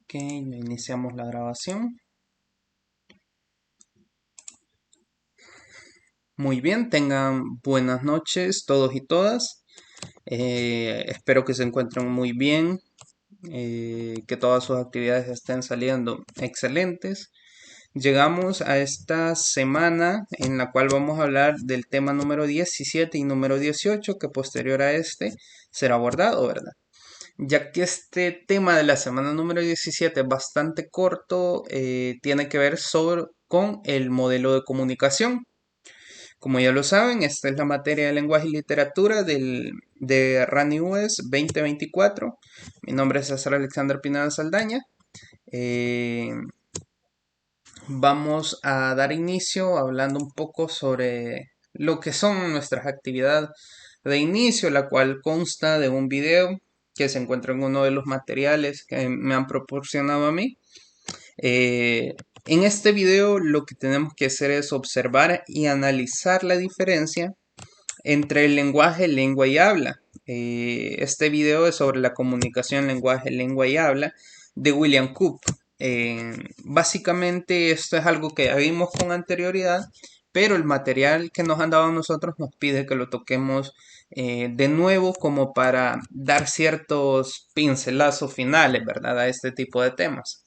Ok, iniciamos la grabación. Muy bien, tengan buenas noches todos y todas. Espero que se encuentren muy bien, que todas sus actividades estén saliendo excelentes. Llegamos a esta semana en la cual vamos a hablar del tema número 17 y número 18, que posterior a este será abordado, ¿verdad? Ya que este tema de la semana número 17 es bastante corto, tiene que ver con el modelo de comunicación. Como ya lo saben, esta es la materia de lenguaje y literatura de RANI US 2024. Mi nombre es César Alexander Pineda Saldaña. Eh, Vamos a dar inicio hablando un poco sobre lo que son nuestras actividades de inicio, la cual consta de un video que se encuentra en uno de los materiales que me han proporcionado a mí. En este video lo que tenemos que hacer es observar y analizar la diferencia entre el lenguaje, lengua y habla. Este video es sobre la comunicación lenguaje, lengua y habla de William Coop. Básicamente esto es algo que ya vimos con anterioridad, pero el material que nos han dado a nosotros nos pide que lo toquemos de nuevo como para dar ciertos pincelazos finales, ¿verdad? A este tipo de temas.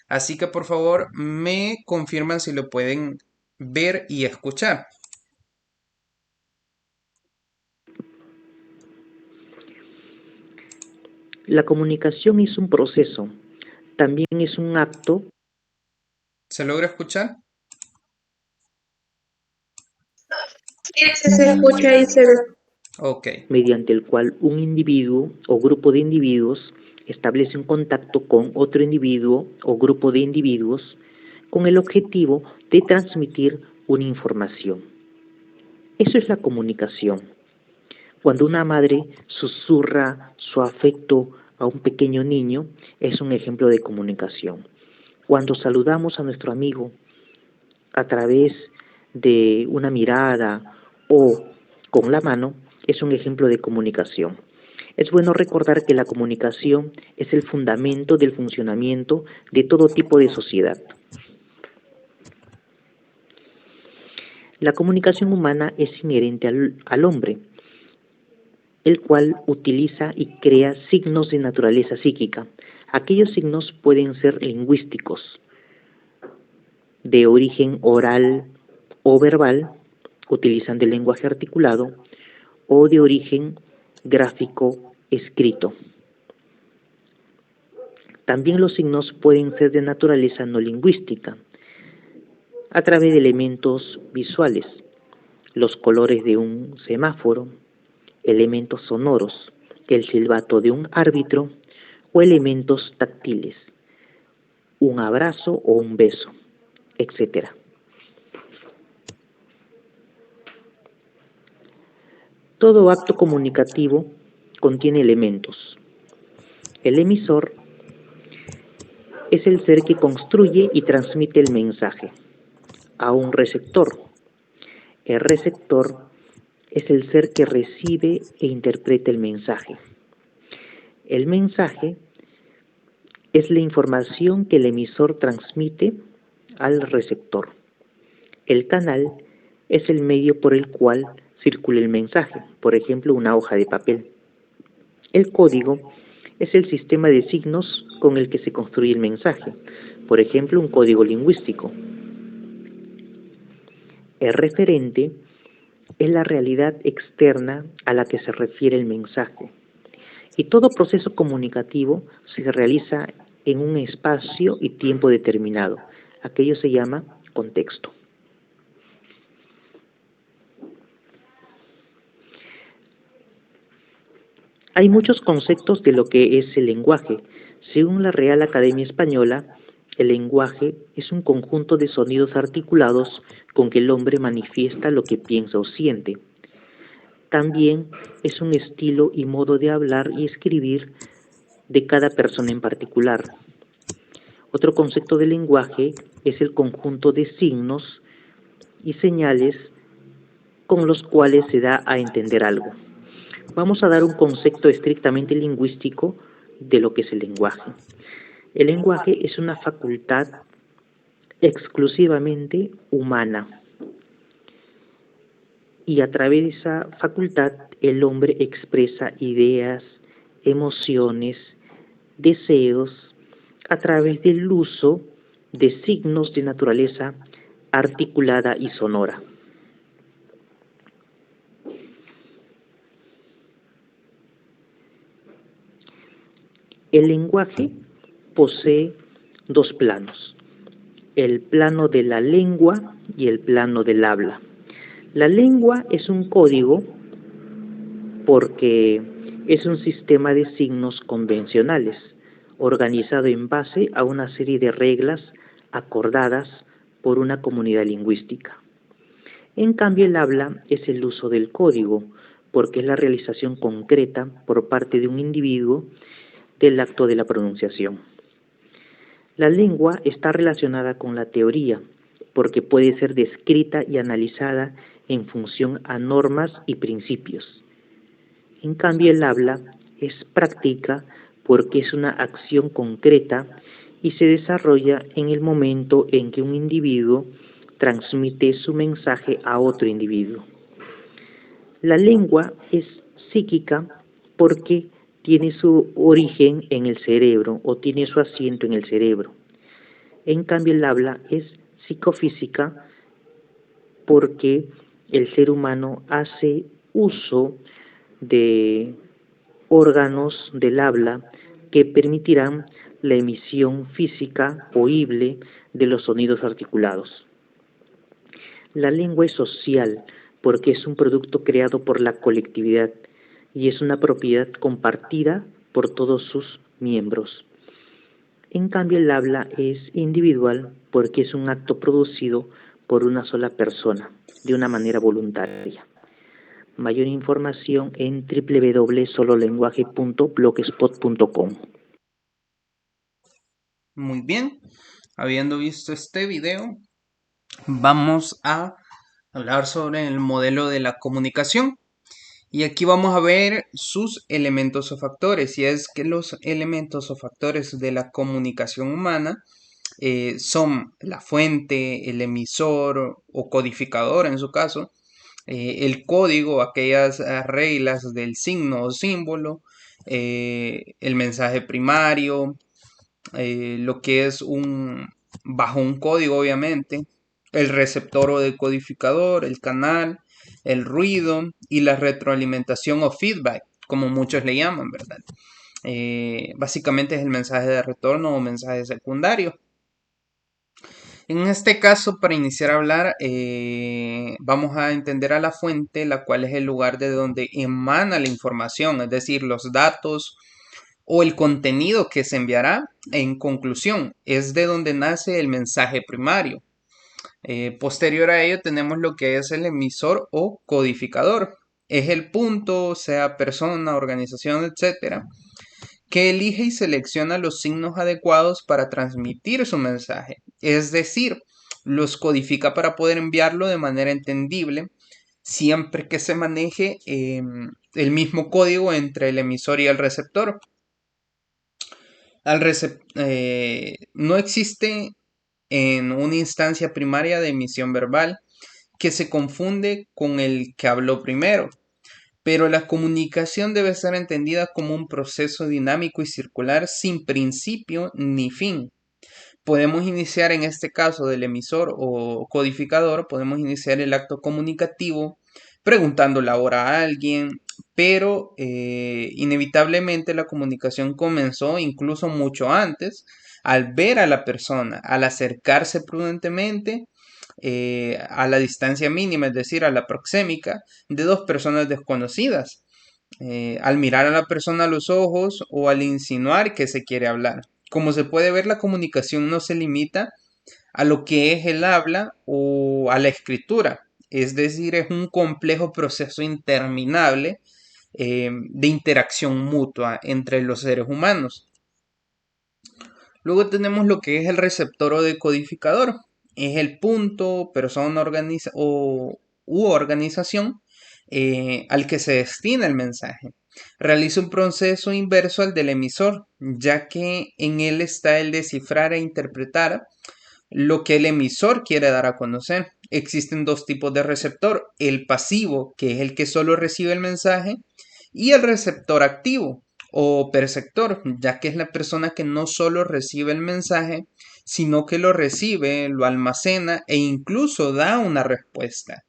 Así que por favor me confirman si lo pueden ver y escuchar. La comunicación es un proceso, también es un acto. ¿Se logra escuchar? Sí, se escucha y se ve. Ok. Mediante el cual un individuo o grupo de individuos establece un contacto con otro individuo o grupo de individuos con el objetivo de transmitir una información. Eso es la comunicación. Cuando una madre susurra su afecto a un pequeño niño, es un ejemplo de comunicación. Cuando saludamos a nuestro amigo a través de una mirada o con la mano, es un ejemplo de comunicación. Es bueno recordar que la comunicación es el fundamento del funcionamiento de todo tipo de sociedad. La comunicación humana es inherente al hombre, el cual utiliza y crea signos de naturaleza psíquica. Aquellos signos pueden ser lingüísticos, de origen oral o verbal, utilizando el lenguaje articulado, o de origen gráfico escrito. También los signos pueden ser de naturaleza no lingüística, a través de elementos visuales, los colores de un semáforo, elementos sonoros, el silbato de un árbitro, o elementos táctiles, un abrazo o un beso, etc. Todo acto comunicativo contiene elementos. El emisor es el ser que construye y transmite el mensaje a un receptor. El receptor es el ser que recibe e interpreta el mensaje. El mensaje es la información que el emisor transmite al receptor. El canal es el medio por el cual circula el mensaje, por ejemplo, una hoja de papel. El código es el sistema de signos con el que se construye el mensaje, por ejemplo, un código lingüístico. El referente es la realidad externa a la que se refiere el mensaje. Y todo proceso comunicativo se realiza en un espacio y tiempo determinado. Aquello se llama contexto. Hay muchos conceptos de lo que es el lenguaje. Según la Real Academia Española, el lenguaje es un conjunto de sonidos articulados con que el hombre manifiesta lo que piensa o siente. También es un estilo y modo de hablar y escribir de cada persona en particular. Otro concepto de lenguaje es el conjunto de signos y señales con los cuales se da a entender algo. Vamos a dar un concepto estrictamente lingüístico de lo que es el lenguaje. El lenguaje es una facultad exclusivamente humana y a través de esa facultad el hombre expresa ideas, emociones, deseos a través del uso de signos de naturaleza articulada y sonora. El lenguaje posee dos planos, el plano de la lengua y el plano del habla. La lengua es un código porque es un sistema de signos convencionales, organizado en base a una serie de reglas acordadas por una comunidad lingüística. En cambio, el habla es el uso del código, porque es la realización concreta por parte de un individuo del acto de la pronunciación. La lengua está relacionada con la teoría, porque puede ser descrita y analizada en función a normas y principios. En cambio, el habla es práctica porque es una acción concreta y se desarrolla en el momento en que un individuo transmite su mensaje a otro individuo. La lengua es psíquica porque tiene su origen en el cerebro o tiene su asiento en el cerebro. En cambio, el habla es psicofísica porque el ser humano hace uso de órganos del habla que permitirán la emisión física oíble de los sonidos articulados. La lengua es social porque es un producto creado por la colectividad y es una propiedad compartida por todos sus miembros. En cambio, el habla es individual porque es un acto producido por una sola persona, de una manera voluntaria. Mayor información en www.sololenguaje.blogspot.com. Muy bien, habiendo visto este video, vamos a hablar sobre el modelo de la comunicación. Y aquí vamos a ver sus elementos o factores. Y es que los elementos o factores de la comunicación humana son la fuente, el emisor o codificador en su caso, el código, aquellas reglas del signo o símbolo, el mensaje primario, lo que es bajo un código obviamente, el receptor o decodificador, el canal, el ruido y la retroalimentación o feedback, como muchos le llaman, ¿verdad? Básicamente es el mensaje de retorno o mensaje secundario. En este caso, para iniciar a hablar, vamos a entender a la fuente, la cual es el lugar de donde emana la información, es decir, los datos o el contenido que se enviará. En conclusión, es de donde nace el mensaje primario. Posterior a ello tenemos lo que es el emisor o codificador. Es el punto, sea persona, organización, etcétera, que elige y selecciona los signos adecuados para transmitir su mensaje. Es decir, los codifica para poder enviarlo de manera entendible, siempre que se maneje el mismo código entre el emisor y el receptor. No existe en una instancia primaria de emisión verbal que se confunde con el que habló primero, pero la comunicación debe ser entendida como un proceso dinámico y circular sin principio ni fin. Podemos iniciar en este caso del emisor o codificador, podemos iniciar el acto comunicativo preguntando la hora a alguien, pero inevitablemente la comunicación comenzó incluso mucho antes, al ver a la persona, al acercarse prudentemente a la distancia mínima, es decir, a la proxémica de dos personas desconocidas, al mirar a la persona a los ojos o al insinuar que se quiere hablar. Como se puede ver, la comunicación no se limita a lo que es el habla o a la escritura. Es decir, es un complejo proceso interminable de interacción mutua entre los seres humanos. Luego tenemos lo que es el receptor o decodificador. Es el punto, persona u organización al que se destina el mensaje. realiza un proceso inverso al del emisor, ya que en él está el descifrar e interpretar lo que el emisor quiere dar a conocer. Existen dos tipos de receptor: el pasivo, que es el que solo recibe el mensaje, y el receptor activo o perceptor, ya que es la persona que no solo recibe el mensaje, sino que lo recibe, lo almacena e incluso da una respuesta,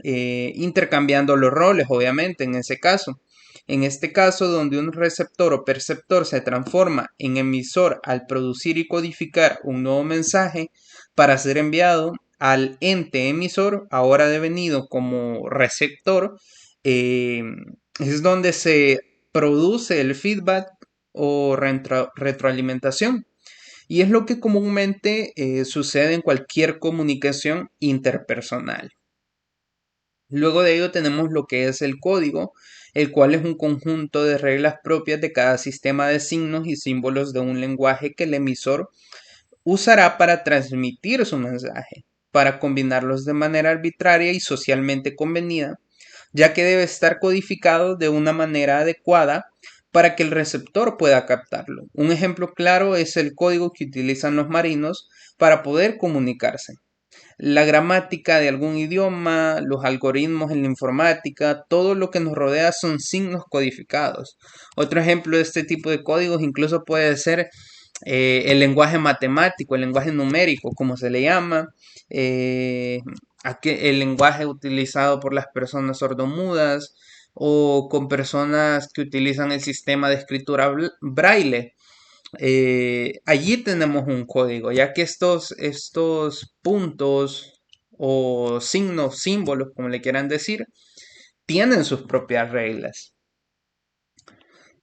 intercambiando los roles, obviamente, en ese caso. En este caso, donde un receptor o perceptor se transforma en emisor al producir y codificar un nuevo mensaje para ser enviado al ente emisor, ahora devenido como receptor, eh, es donde se produce el feedback o retroalimentación. Y es lo que comúnmente sucede en cualquier comunicación interpersonal. Luego de ello tenemos lo que es el código, el cual es un conjunto de reglas propias de cada sistema de signos y símbolos de un lenguaje que el emisor usará para transmitir su mensaje, para combinarlos de manera arbitraria y socialmente convenida, ya que debe estar codificado de una manera adecuada para que el receptor pueda captarlo. Un ejemplo claro es el código que utilizan los marinos para poder comunicarse. La gramática de algún idioma, los algoritmos en la informática, todo lo que nos rodea son signos codificados. Otro ejemplo de este tipo de códigos incluso puede ser el lenguaje matemático, el lenguaje numérico, como se le llama, eh, el lenguaje utilizado por las personas sordomudas o con personas que utilizan el sistema de escritura braille. Allí tenemos un código, ya que estos puntos o signos, símbolos, como le quieran decir, tienen sus propias reglas.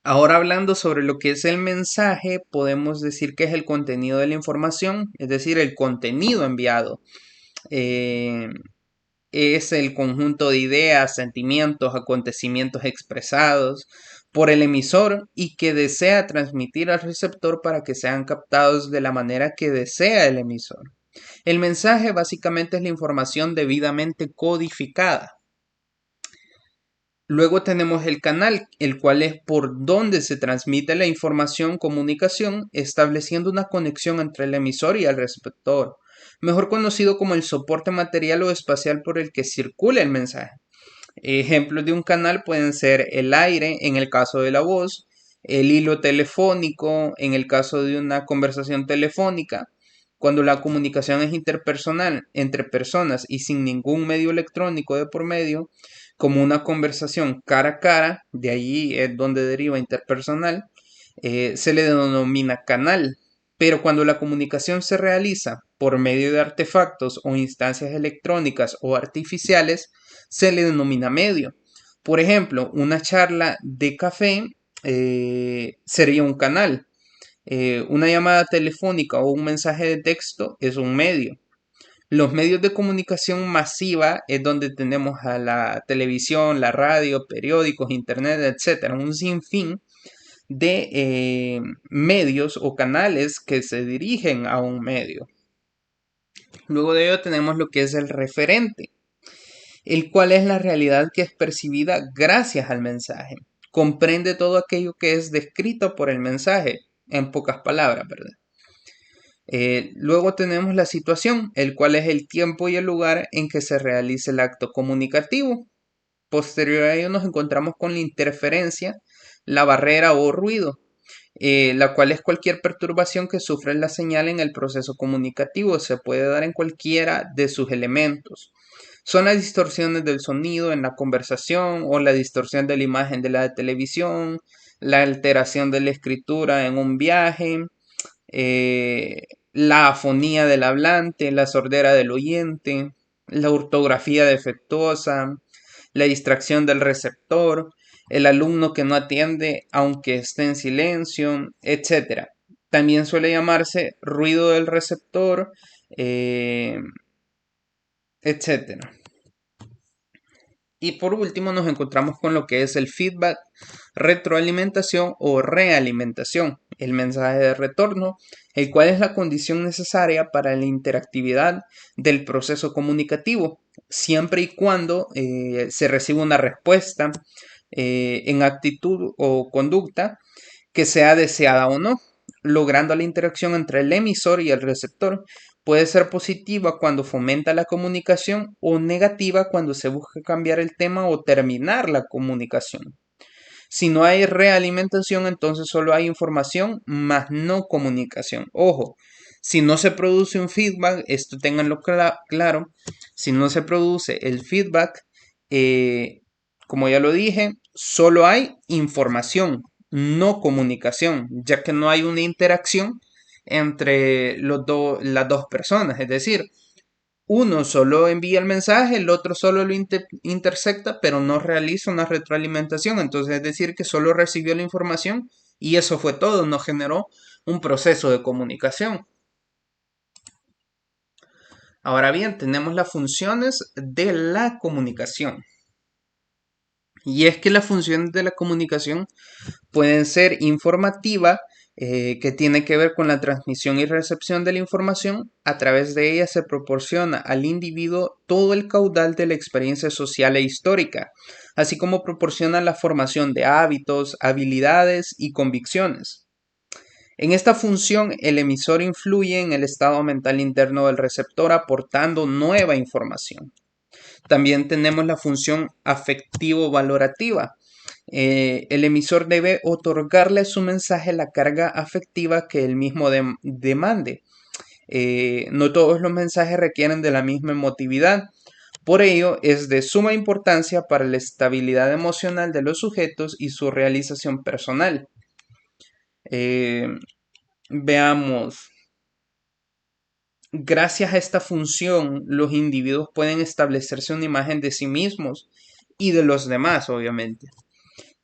Ahora hablando sobre lo que es el mensaje, podemos decir que es el contenido de la información, es decir, el contenido enviado. Eh, es el conjunto de ideas, sentimientos, acontecimientos expresados por el emisor y que desea transmitir al receptor para que sean captados de la manera que desea el emisor. El mensaje básicamente es la información debidamente codificada. Luego tenemos el canal, el cual es por donde se transmite la información, comunicación, estableciendo una conexión entre el emisor y el receptor, mejor conocido como el soporte material o espacial por el que circula el mensaje. Ejemplos de un canal pueden ser el aire en el caso de la voz, el hilo telefónico en el caso de una conversación telefónica. Cuando la comunicación es interpersonal entre personas y sin ningún medio electrónico de por medio, como una conversación cara a cara, de allí es donde deriva interpersonal, se le denomina canal. Pero cuando la comunicación se realiza por medio de artefactos o instancias electrónicas o artificiales, se le denomina medio. Por ejemplo, una charla de café sería un canal. Una llamada telefónica o un mensaje de texto es un medio. Los medios de comunicación masiva es donde tenemos a la televisión, la radio, periódicos, internet, etcétera, un sinfín de medios o canales que se dirigen a un medio. Luego de ello tenemos lo que es el referente, el cual es la realidad que es percibida gracias al mensaje. Comprende todo aquello que es descrito por el mensaje, en pocas palabras, ¿verdad? Luego tenemos la situación, el cual es el tiempo y el lugar en que se realiza el acto comunicativo. Posterior a ello nos encontramos con la interferencia, la barrera o ruido, la cual es cualquier perturbación que sufre la señal en el proceso comunicativo. Se puede dar en cualquiera de sus elementos. Son las distorsiones del sonido en la conversación o la distorsión de la imagen de la televisión, la alteración de la escritura en un viaje, la afonía del hablante, la sordera del oyente, la ortografía defectuosa, la distracción del receptor, el alumno que no atiende aunque esté en silencio, etc. También suele llamarse ruido del receptor, etc. Y por último nos encontramos con lo que es el feedback, retroalimentación o realimentación, el mensaje de retorno, el cual es la condición necesaria para la interactividad del proceso comunicativo, siempre y cuando se reciba una respuesta, en actitud o conducta que sea deseada o no, logrando la interacción entre el emisor y el receptor. Puede ser positiva cuando fomenta la comunicación o negativa cuando se busca cambiar el tema o terminar la comunicación. Si no hay realimentación, entonces solo hay información, más no comunicación. Ojo, si no se produce un feedback, esto ténganlo claro, si no se produce el feedback, como ya lo dije, solo hay información, no comunicación, ya que no hay una interacción entre las dos personas. Es decir, uno solo envía el mensaje, el otro solo lo intersecta, pero no realiza una retroalimentación. Entonces, es decir, que solo recibió la información y eso fue todo, no generó un proceso de comunicación. Ahora bien, tenemos las funciones de la comunicación. Y es que las funciones de la comunicación pueden ser informativa, que tiene que ver con la transmisión y recepción de la información. A través de ella se proporciona al individuo todo el caudal de la experiencia social e histórica, así como proporciona la formación de hábitos, habilidades y convicciones. En esta función, el emisor influye en el estado mental interno del receptor, aportando nueva información. También tenemos la función afectivo-valorativa. El emisor debe otorgarle a su mensaje la carga afectiva que él mismo demande. No todos los mensajes requieren de la misma emotividad. Por ello, es de suma importancia para la estabilidad emocional de los sujetos y su realización personal. Veamos. Gracias a esta función, los individuos pueden establecerse una imagen de sí mismos y de los demás, obviamente.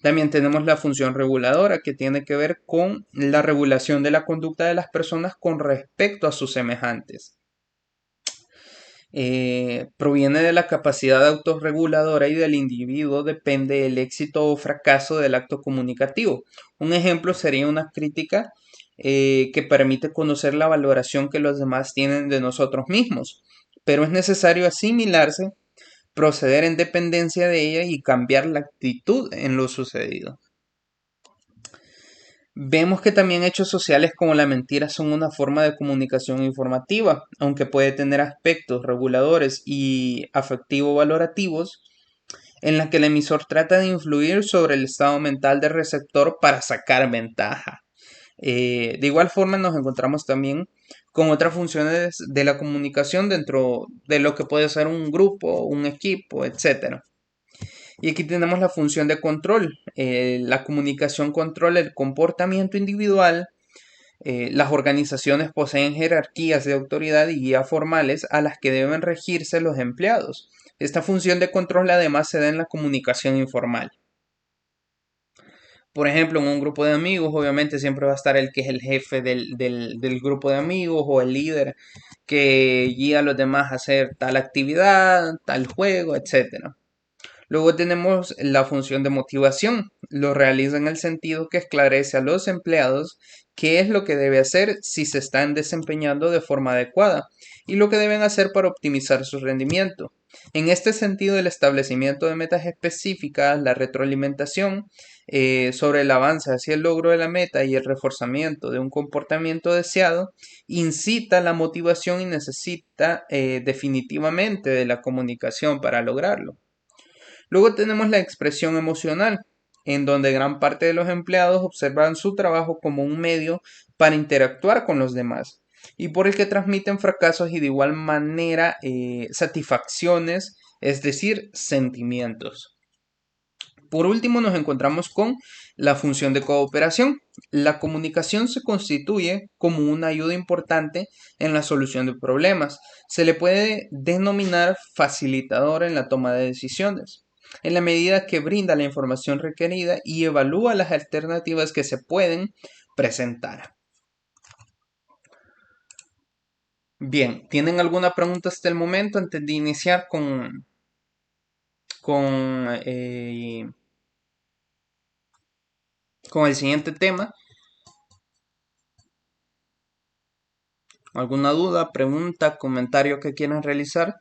También tenemos la función reguladora, que tiene que ver con la regulación de la conducta de las personas con respecto a sus semejantes. Proviene de la capacidad autorreguladora y del individuo depende el éxito o fracaso del acto comunicativo. Un ejemplo sería una crítica que permite conocer la valoración que los demás tienen de nosotros mismos, pero es necesario asimilarse, proceder en dependencia de ella y cambiar la actitud en lo sucedido. Vemos que también hechos sociales como la mentira son una forma de comunicación informativa, aunque puede tener aspectos reguladores y afectivo-valorativos, en la que el emisor trata de influir sobre el estado mental del receptor para sacar ventaja. De igual forma nos encontramos también con otras funciones de la comunicación dentro de lo que puede ser un grupo, un equipo, etc. Y aquí tenemos la función de control. La comunicación controla el comportamiento individual. Las organizaciones poseen jerarquías de autoridad y guías formales a las que deben regirse los empleados. Esta función de control además se da en la comunicación informal. Por ejemplo, en un grupo de amigos, obviamente siempre va a estar el que es el jefe del grupo de amigos o el líder que guía a los demás a hacer tal actividad, tal juego, etc. Luego tenemos la función de motivación. Lo realiza en el sentido que esclarece a los empleados qué es lo que debe hacer si se están desempeñando de forma adecuada y lo que deben hacer para optimizar su rendimiento. En este sentido, el establecimiento de metas específicas, la retroalimentación sobre el avance hacia el logro de la meta y el reforzamiento de un comportamiento deseado, incita la motivación y necesita definitivamente de la comunicación para lograrlo. Luego tenemos la expresión emocional, en donde gran parte de los empleados observan su trabajo como un medio para interactuar con los demás y por el que transmiten fracasos y de igual manera satisfacciones, es decir, sentimientos. Por último, nos encontramos con la función de cooperación. La comunicación se constituye como una ayuda importante en la solución de problemas. Se le puede denominar facilitador en la toma de decisiones, en la medida que brinda la información requerida y evalúa las alternativas que se pueden presentar. Bien, ¿tienen alguna pregunta hasta el momento antes de iniciar con, eh, con el siguiente tema? ¿Alguna duda, pregunta, comentario que quieran realizar?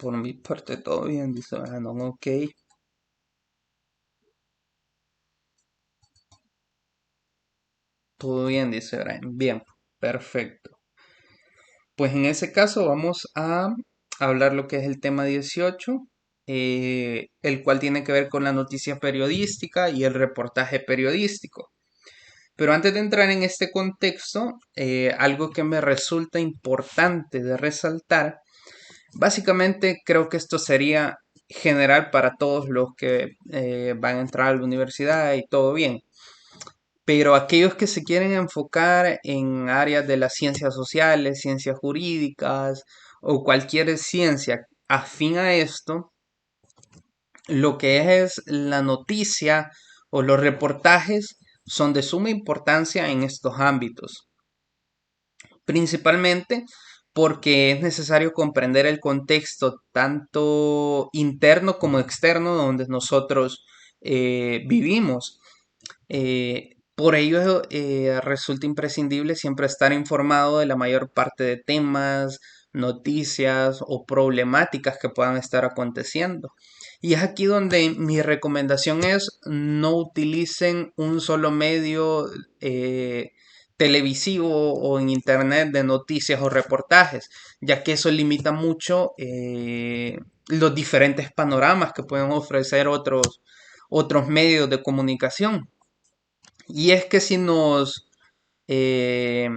Por mi parte todo bien, dice Brandon, ok. Todo bien, dice Brian. Bien, perfecto. Pues en ese caso vamos a hablar lo que es el tema 18, el cual tiene que ver con la noticia periodística y el reportaje periodístico. Pero antes de entrar en este contexto, algo que me resulta importante de resaltar, básicamente creo que esto sería general para todos los que van a entrar a la universidad y todo bien. Pero aquellos que se quieren enfocar en áreas de las ciencias sociales, ciencias jurídicas o cualquier ciencia afín a esto, lo que es la noticia o los reportajes son de suma importancia en estos ámbitos, principalmente porque es necesario comprender el contexto tanto interno como externo donde nosotros vivimos. Por ello, resulta imprescindible siempre estar informado de la mayor parte de temas, noticias o problemáticas que puedan estar aconteciendo. Y es aquí donde mi recomendación es no utilicen un solo medio televisivo o en internet de noticias o reportajes, ya que eso limita mucho los diferentes panoramas que pueden ofrecer otros medios de comunicación. Y es que si eh,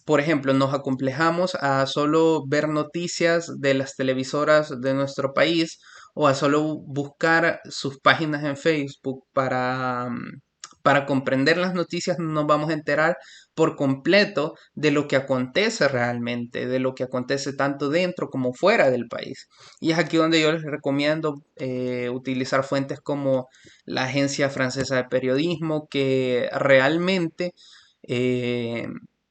por ejemplo, nos acomplejamos a solo ver noticias de las televisoras de nuestro país o a solo buscar sus páginas en Facebook para comprender las noticias, no nos vamos a enterar por completo de lo que acontece realmente, de lo que acontece tanto dentro como fuera del país. Y es aquí donde yo les recomiendo utilizar fuentes como la Agencia Francesa de Periodismo, que realmente eh,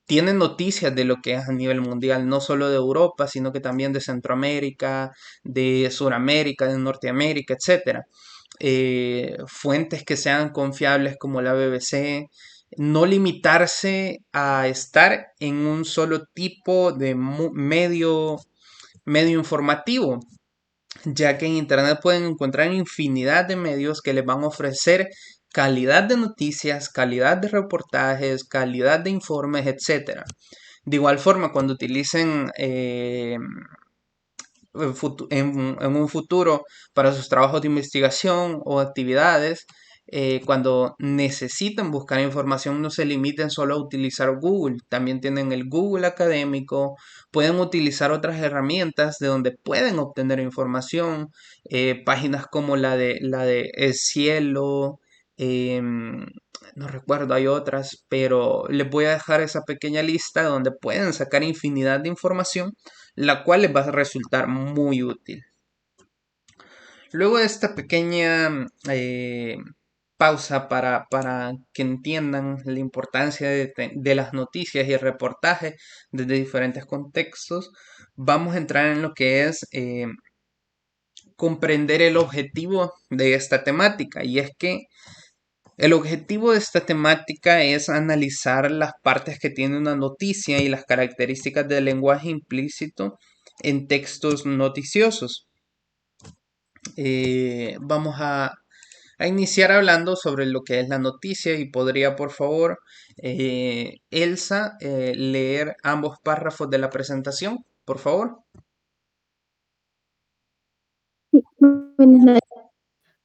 tienen noticias de lo que es a nivel mundial, no solo de Europa, sino que también de Centroamérica, de Suramérica, de Norteamérica, etcétera. Fuentes que sean confiables como la BBC, no limitarse a estar en un solo tipo de medio informativo, ya que en Internet pueden encontrar infinidad de medios que les van a ofrecer calidad de noticias, calidad de reportajes, calidad de informes, etcétera. De igual forma, cuando utilicen en un futuro para sus trabajos de investigación o actividades, cuando necesiten buscar información, no se limiten solo a utilizar Google, también tienen el Google académico, pueden utilizar otras herramientas de donde pueden obtener información, páginas como la de El Cielo, no recuerdo, hay otras, pero les voy a dejar esa pequeña lista donde pueden sacar infinidad de información, la cual les va a resultar muy útil. Luego de esta pequeña pausa para que entiendan la importancia de las noticias y el reportaje desde diferentes contextos, vamos a entrar en lo que es comprender el objetivo de esta temática. Y es que el objetivo de esta temática es analizar las partes que tiene una noticia y las características del lenguaje implícito en textos noticiosos. Vamos a iniciar hablando sobre lo que es la noticia y podría, por favor, Elsa, leer ambos párrafos de la presentación, por favor. Sí,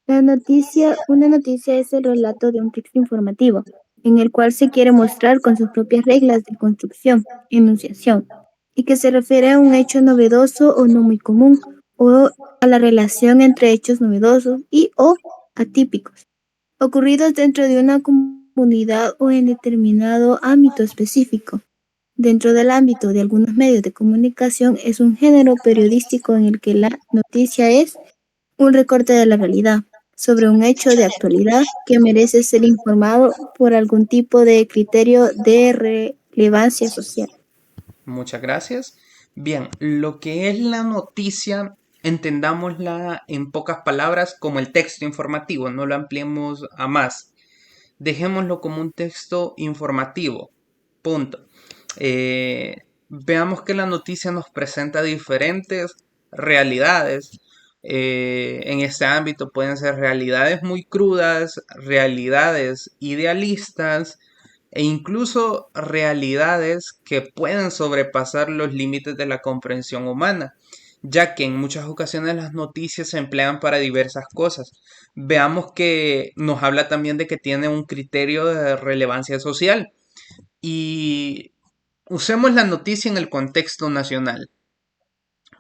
una noticia es el relato de un texto informativo, en el cual se quiere mostrar con sus propias reglas de construcción, enunciación, y que se refiere a un hecho novedoso o no muy común, o a la relación entre hechos novedosos y o atípicos, ocurridos dentro de una comunidad o en determinado ámbito específico. Dentro del ámbito de algunos medios de comunicación es un género periodístico en el que la noticia es un recorte de la realidad sobre un hecho de actualidad que merece ser informado por algún tipo de criterio de relevancia social. Muchas gracias. Bien, lo que es la noticia, entendámosla en pocas palabras como el texto informativo, no lo ampliemos a más. Dejémoslo como un texto informativo. Punto. Veamos que la noticia nos presenta diferentes realidades. En este ámbito pueden ser realidades muy crudas, realidades idealistas e incluso realidades que pueden sobrepasar los límites de la comprensión humana, ya que en muchas ocasiones las noticias se emplean para diversas cosas. Veamos que nos habla también de que tiene un criterio de relevancia social y usemos la noticia en el contexto nacional.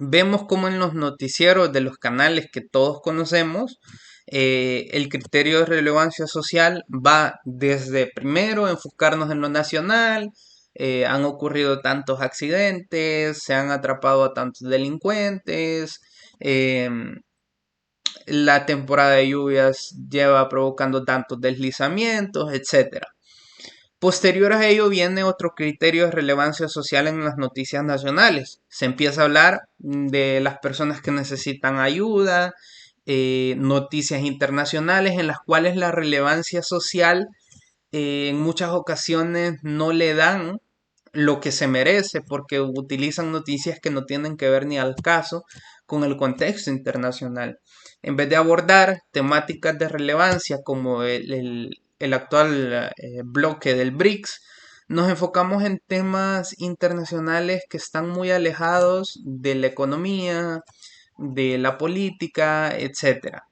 Vemos como en los noticieros de los canales que todos conocemos, el criterio de relevancia social va desde primero enfocarnos en lo nacional, han ocurrido tantos accidentes, se han atrapado a tantos delincuentes, la temporada de lluvias lleva provocando tantos deslizamientos, etcétera. Posterior a ello viene otro criterio de relevancia social en las noticias nacionales. Se empieza a hablar de las personas que necesitan ayuda, noticias internacionales en las cuales la relevancia social en muchas ocasiones no le dan lo que se merece porque utilizan noticias que no tienen que ver ni al caso con el contexto internacional. En vez de abordar temáticas de relevancia como el actual bloque del BRICS, nos enfocamos en temas internacionales que están muy alejados de la economía, de la política, etcétera.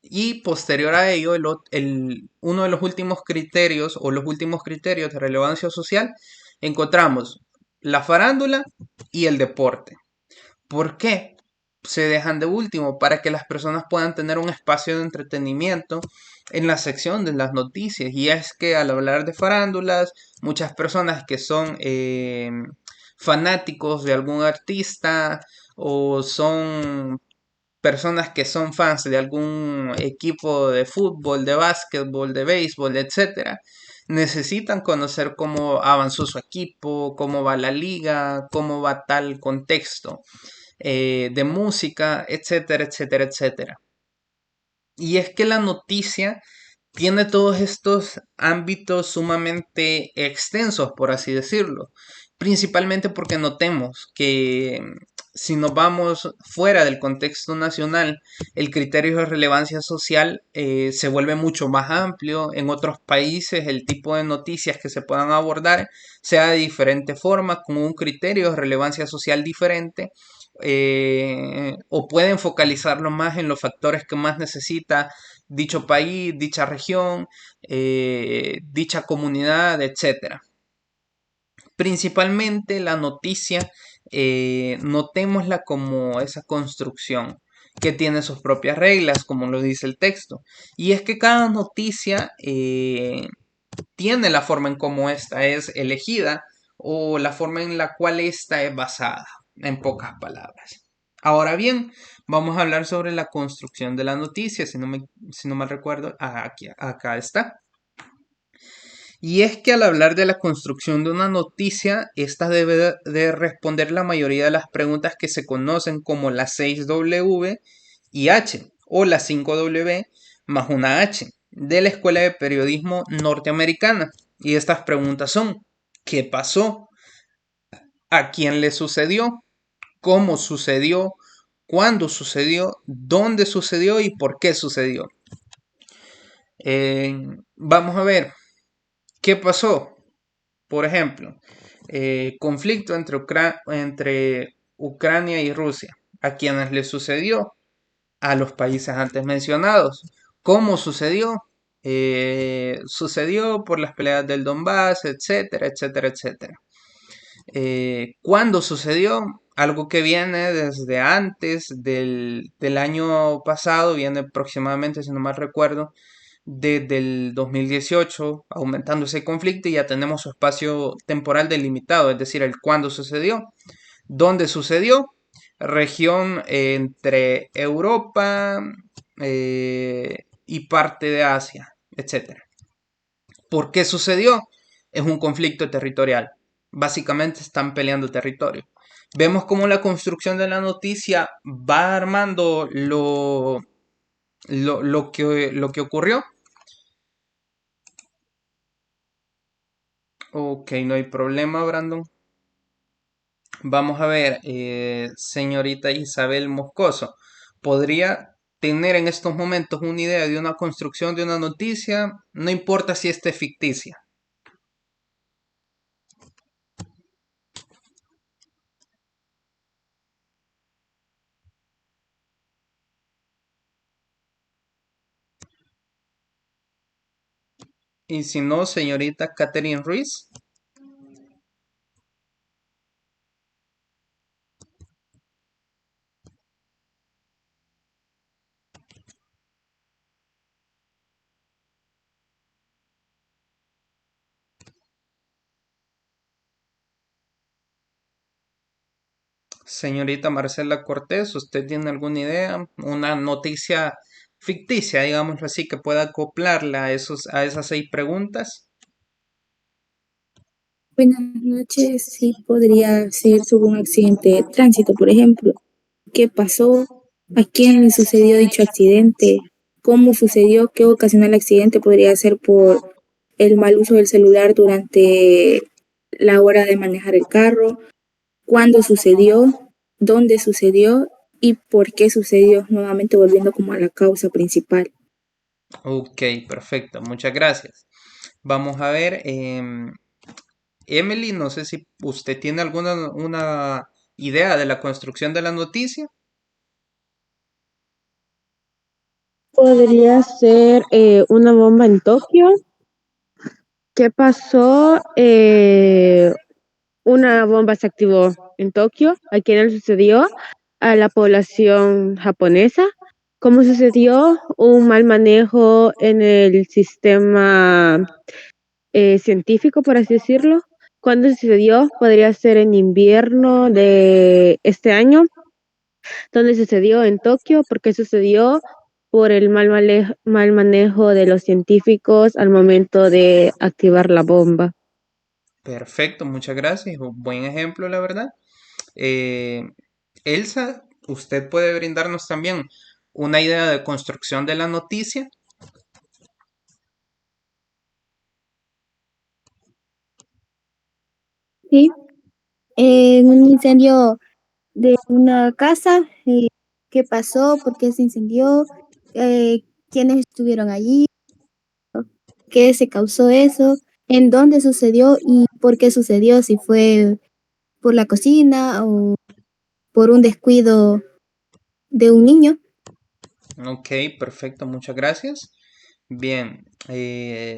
Y posterior a ello, uno de los últimos criterios o los últimos criterios de relevancia social, encontramos la farándula y el deporte. ¿Por qué se dejan de último? Para que las personas puedan tener un espacio de entretenimiento en la sección de las noticias. Y es que al hablar de farándulas, muchas personas que son fanáticos de algún artista o son personas que son fans de algún equipo de fútbol, de básquetbol, de béisbol, etcétera, necesitan conocer cómo avanzó su equipo, cómo va la liga, cómo va tal contexto de música, etcétera, etcétera, etcétera. Y es que la noticia tiene todos estos ámbitos sumamente extensos, por así decirlo. Principalmente porque notemos que si nos vamos fuera del contexto nacional, el criterio de relevancia social se vuelve mucho más amplio. En otros países el tipo de noticias que se puedan abordar sea de diferente forma, con un criterio de relevancia social diferente. O pueden focalizarlo más en los factores que más necesita dicho país, dicha región, dicha comunidad, etcétera. Principalmente la noticia, notémosla como esa construcción que tiene sus propias reglas, como lo dice el texto. Y es que cada noticia tiene la forma en cómo esta es elegida o la forma en la cual esta es basada, en pocas palabras. Ahora bien, vamos a hablar sobre la construcción de la noticia, si no mal recuerdo, acá está. Y es que al hablar de la construcción de una noticia, esta debe de responder la mayoría de las preguntas que se conocen como las 6W y H, o las 5W más una H, de la Escuela de Periodismo Norteamericana. Y estas preguntas son: ¿qué pasó? ¿A quién le sucedió? ¿Cómo sucedió? ¿Cuándo sucedió? ¿Dónde sucedió? ¿Y por qué sucedió? Vamos a ver, ¿qué pasó? Por ejemplo, conflicto entre Ucrania y Rusia. ¿A quiénes le sucedió? A los países antes mencionados. ¿Cómo sucedió? Sucedió por las peleas del Donbass, etcétera, etcétera, etcétera. ¿Cuándo sucedió? Algo que viene desde antes del año pasado, viene aproximadamente, si no mal recuerdo, desde el 2018, aumentando ese conflicto y ya tenemos su espacio temporal delimitado, es decir, el cuándo sucedió, dónde sucedió, región entre Europa y parte de Asia, etc. ¿Por qué sucedió? Es un conflicto territorial. Básicamente están peleando territorio. Vemos cómo la construcción de la noticia va armando lo que ocurrió. Ok, no hay problema, Brandon. Vamos a ver, señorita Isabel Moscoso, ¿podría tener en estos momentos una idea de una construcción de una noticia? No importa si esté ficticia. Y si no, señorita Catherine Ruiz. Señorita Marcela Cortés, ¿usted tiene alguna idea? Una noticia ficticia, digámoslo así, que pueda acoplarla a esas 6 preguntas. Buenas noches, sí podría ser sobre un accidente de tránsito, por ejemplo. ¿Qué pasó? ¿A quién le sucedió dicho accidente? ¿Cómo sucedió? ¿Qué ocasionó el accidente? Podría ser por el mal uso del celular durante la hora de manejar el carro. ¿Cuándo sucedió? ¿Dónde sucedió? ¿Y por qué sucedió? Nuevamente volviendo como a la causa principal. Ok, perfecto, muchas gracias. Vamos a ver, Emily, no sé si usted tiene alguna una idea de la construcción de la noticia. Podría ser una bomba en Tokio. ¿Qué pasó? Una bomba se activó en Tokio. ¿A quién le sucedió? A la población japonesa. ¿Cómo sucedió? Un mal manejo en el sistema científico, por así decirlo. ¿Cuándo sucedió? Podría ser en invierno de este año. ¿Dónde sucedió? En Tokio. ¿Por qué sucedió? Por el mal manejo de los científicos al momento de activar la bomba. Perfecto, muchas gracias. Un buen ejemplo, la verdad. Eh, Elsa, ¿usted puede brindarnos también una idea de construcción de la noticia? Sí, en un incendio de una casa, qué pasó, por qué se incendió, quiénes estuvieron allí, qué se causó eso, en dónde sucedió y por qué sucedió, si fue por la cocina o por un descuido de un niño. Ok, perfecto, muchas gracias. Bien,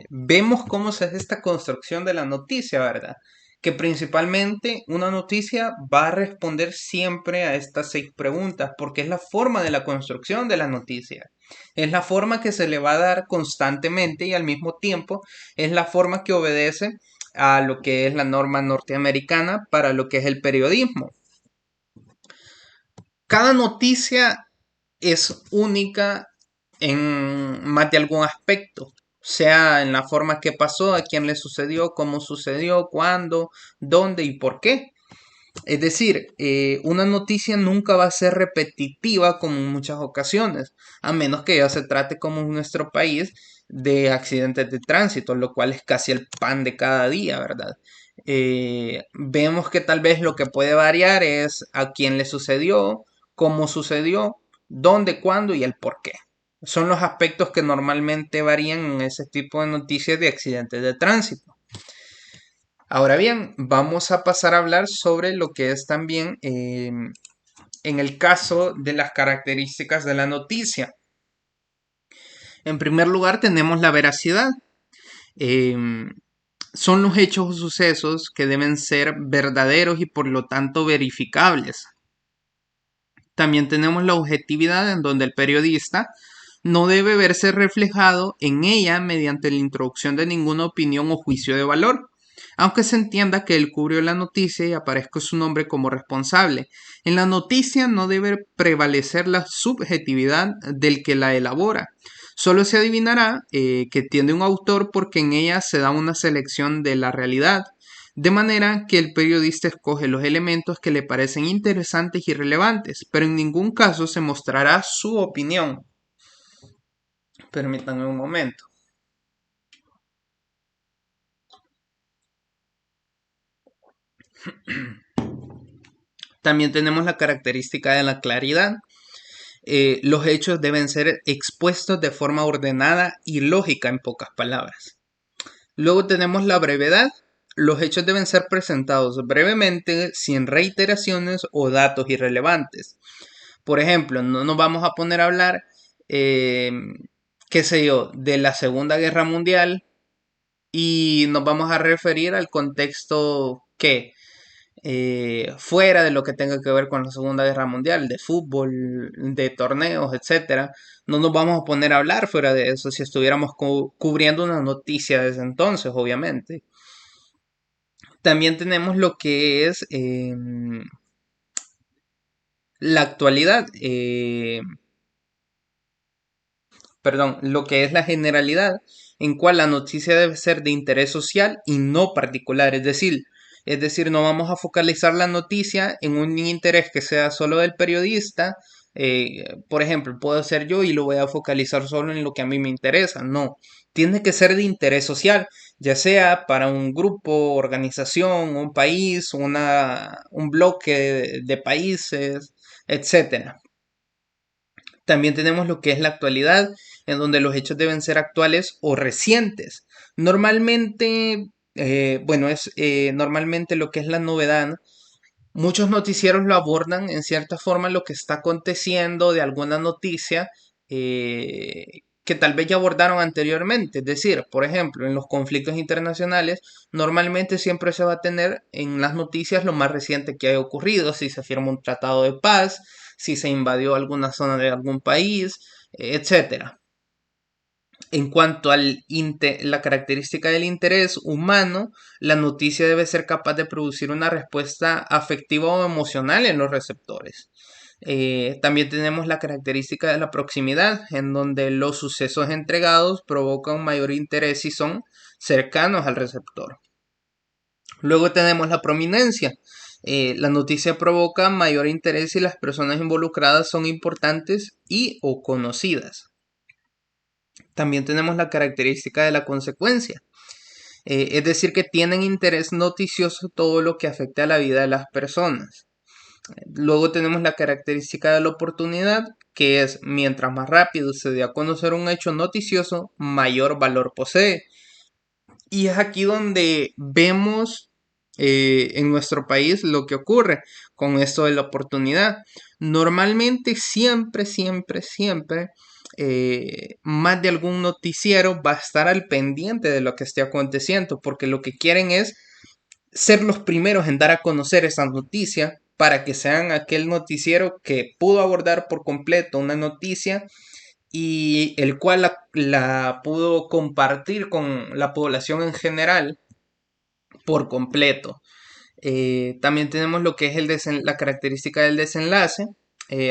vemos cómo se hace esta construcción de la noticia, ¿verdad? Que principalmente una noticia va a responder siempre a estas 6 preguntas, porque es la forma de la construcción de la noticia. Es la forma que se le va a dar constantemente y al mismo tiempo es la forma que obedece a lo que es la norma norteamericana para lo que es el periodismo. Cada noticia es única en más de algún aspecto, sea en la forma que pasó, a quién le sucedió, cómo sucedió, cuándo, dónde y por qué. Es decir, una noticia nunca va a ser repetitiva como en muchas ocasiones, a menos que ya se trate como en nuestro país de accidentes de tránsito, lo cual es casi el pan de cada día, ¿verdad? Vemos que tal vez lo que puede variar es a quién le sucedió, cómo sucedió, dónde, cuándo y el por qué. Son los aspectos que normalmente varían en ese tipo de noticias de accidentes de tránsito. Ahora bien, vamos a pasar a hablar sobre lo que es también en el caso de las características de la noticia. En primer lugar, tenemos la veracidad. Em, Son los hechos o sucesos que deben ser verdaderos y por lo tanto verificables. También tenemos la objetividad, en donde el periodista no debe verse reflejado en ella mediante la introducción de ninguna opinión o juicio de valor, aunque se entienda que él cubrió la noticia y aparezca su nombre como responsable. En la noticia no debe prevalecer la subjetividad del que la elabora. Solo se adivinará que tiene un autor porque en ella se da una selección de la realidad, de manera que el periodista escoge los elementos que le parecen interesantes y relevantes, pero en ningún caso se mostrará su opinión. Permítanme un momento. También tenemos la característica de la claridad. Los hechos deben ser expuestos de forma ordenada y lógica, en pocas palabras. Luego tenemos la brevedad. Los hechos deben ser presentados brevemente, sin reiteraciones o datos irrelevantes. Por ejemplo, no nos vamos a poner a hablar, qué sé yo, de la Segunda Guerra Mundial y nos vamos a referir al contexto que fuera de lo que tenga que ver con la Segunda Guerra Mundial, de fútbol, de torneos, etcétera. No nos vamos a poner a hablar fuera de eso si estuviéramos cubriendo una noticia desde entonces, obviamente. También tenemos lo que es la actualidad, perdón, lo que es la generalidad, en cual la noticia debe ser de interés social y no particular, es decir, no vamos a focalizar la noticia en un interés que sea solo del periodista. Por ejemplo, puedo ser yo y lo voy a focalizar solo en lo que a mí me interesa. No, tiene que ser de interés social, ya sea para un grupo, organización, un país, un bloque de países, etcétera. También tenemos lo que es la actualidad, en donde los hechos deben ser actuales o recientes. Normalmente, normalmente lo que es la novedad. Muchos noticieros lo abordan en cierta forma lo que está aconteciendo de alguna noticia que tal vez ya abordaron anteriormente. Es decir, por ejemplo, en los conflictos internacionales, normalmente siempre se va a tener en las noticias lo más reciente que haya ocurrido, si se firma un tratado de paz, si se invadió alguna zona de algún país, etcétera. En cuanto a la característica del interés humano, la noticia debe ser capaz de producir una respuesta afectiva o emocional en los receptores. También tenemos la característica de la proximidad, en donde los sucesos entregados provocan mayor interés si son cercanos al receptor. Luego tenemos la prominencia. La noticia provoca mayor interés si las personas involucradas son importantes y o conocidas. También tenemos la característica de la consecuencia, es decir, que tienen interés noticioso todo lo que afecte a la vida de las personas. Luego tenemos la característica de la oportunidad, que es mientras más rápido se dé a conocer un hecho noticioso, mayor valor posee. Y es aquí donde vemos en nuestro país lo que ocurre con esto de la oportunidad. Normalmente siempre, más de algún noticiero va a estar al pendiente de lo que esté aconteciendo, porque lo que quieren es ser los primeros en dar a conocer esa noticia para que sean aquel noticiero que pudo abordar por completo una noticia y el cual la pudo compartir con la población en general por completo. También tenemos lo que es la característica del desenlace.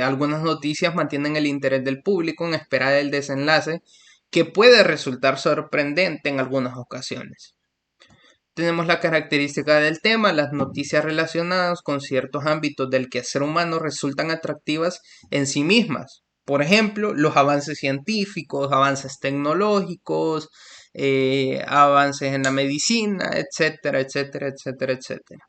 Algunas noticias mantienen el interés del público en espera del desenlace, que puede resultar sorprendente en algunas ocasiones. Tenemos la característica del tema. Las noticias relacionadas con ciertos ámbitos del quehacer humano resultan atractivas en sí mismas. Por ejemplo, los avances científicos, avances tecnológicos, avances en la medicina, etcétera, etcétera, etcétera, etcétera.